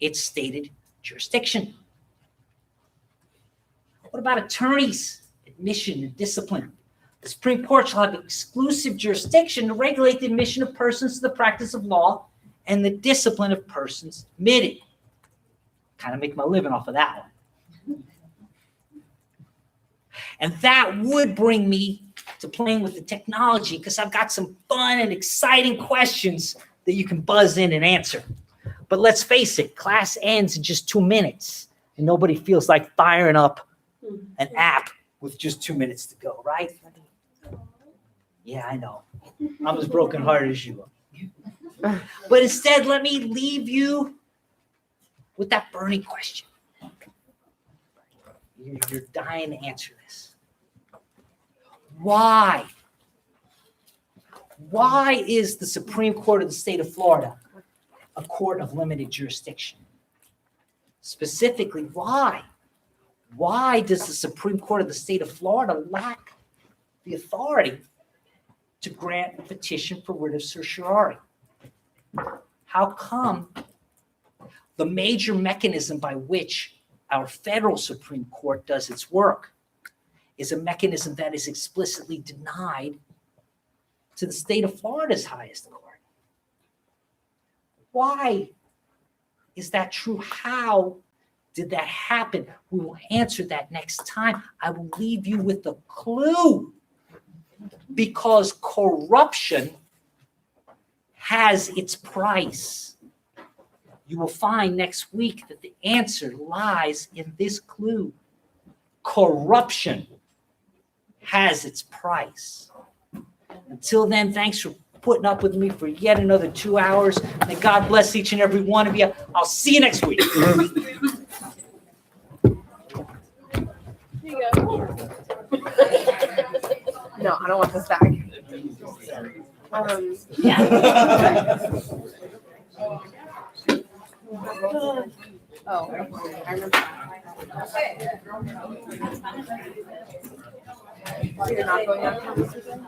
its stated jurisdiction. What about attorneys, admission, and discipline? The Supreme Court shall have exclusive jurisdiction to regulate the admission of persons to the practice of law and the discipline of persons admitted. Kind of make my living off of that one. And that would bring me to playing with the technology, because I've got some fun and exciting questions that you can buzz in and answer. But let's face it, class ends in just 2 minutes, and nobody feels like firing up an app with just 2 minutes to go, right? Yeah, I know. I'm as brokenhearted as you are. But instead, let me leave you with that burning question. You're dying to answer this. Why? Why is the Supreme Court of the state of Florida a court of limited jurisdiction? Specifically, why? Why does the Supreme Court of the state of Florida lack the authority to grant a petition for writ of certiorari? How come the major mechanism by which our federal Supreme Court does its work is a mechanism that is explicitly denied to the state of Florida's highest court? Why is that true? How did that happen? We will answer that next time. I will leave you with a clue. Because corruption has its price. You will find next week that the answer lies in this clue. Corruption has its price. Until then, thanks for putting up with me for yet another 2 hours. May God bless each and every one of you. I'll see you next week. No, I don't want this back. Oh, I remember. You're not going out this weekend?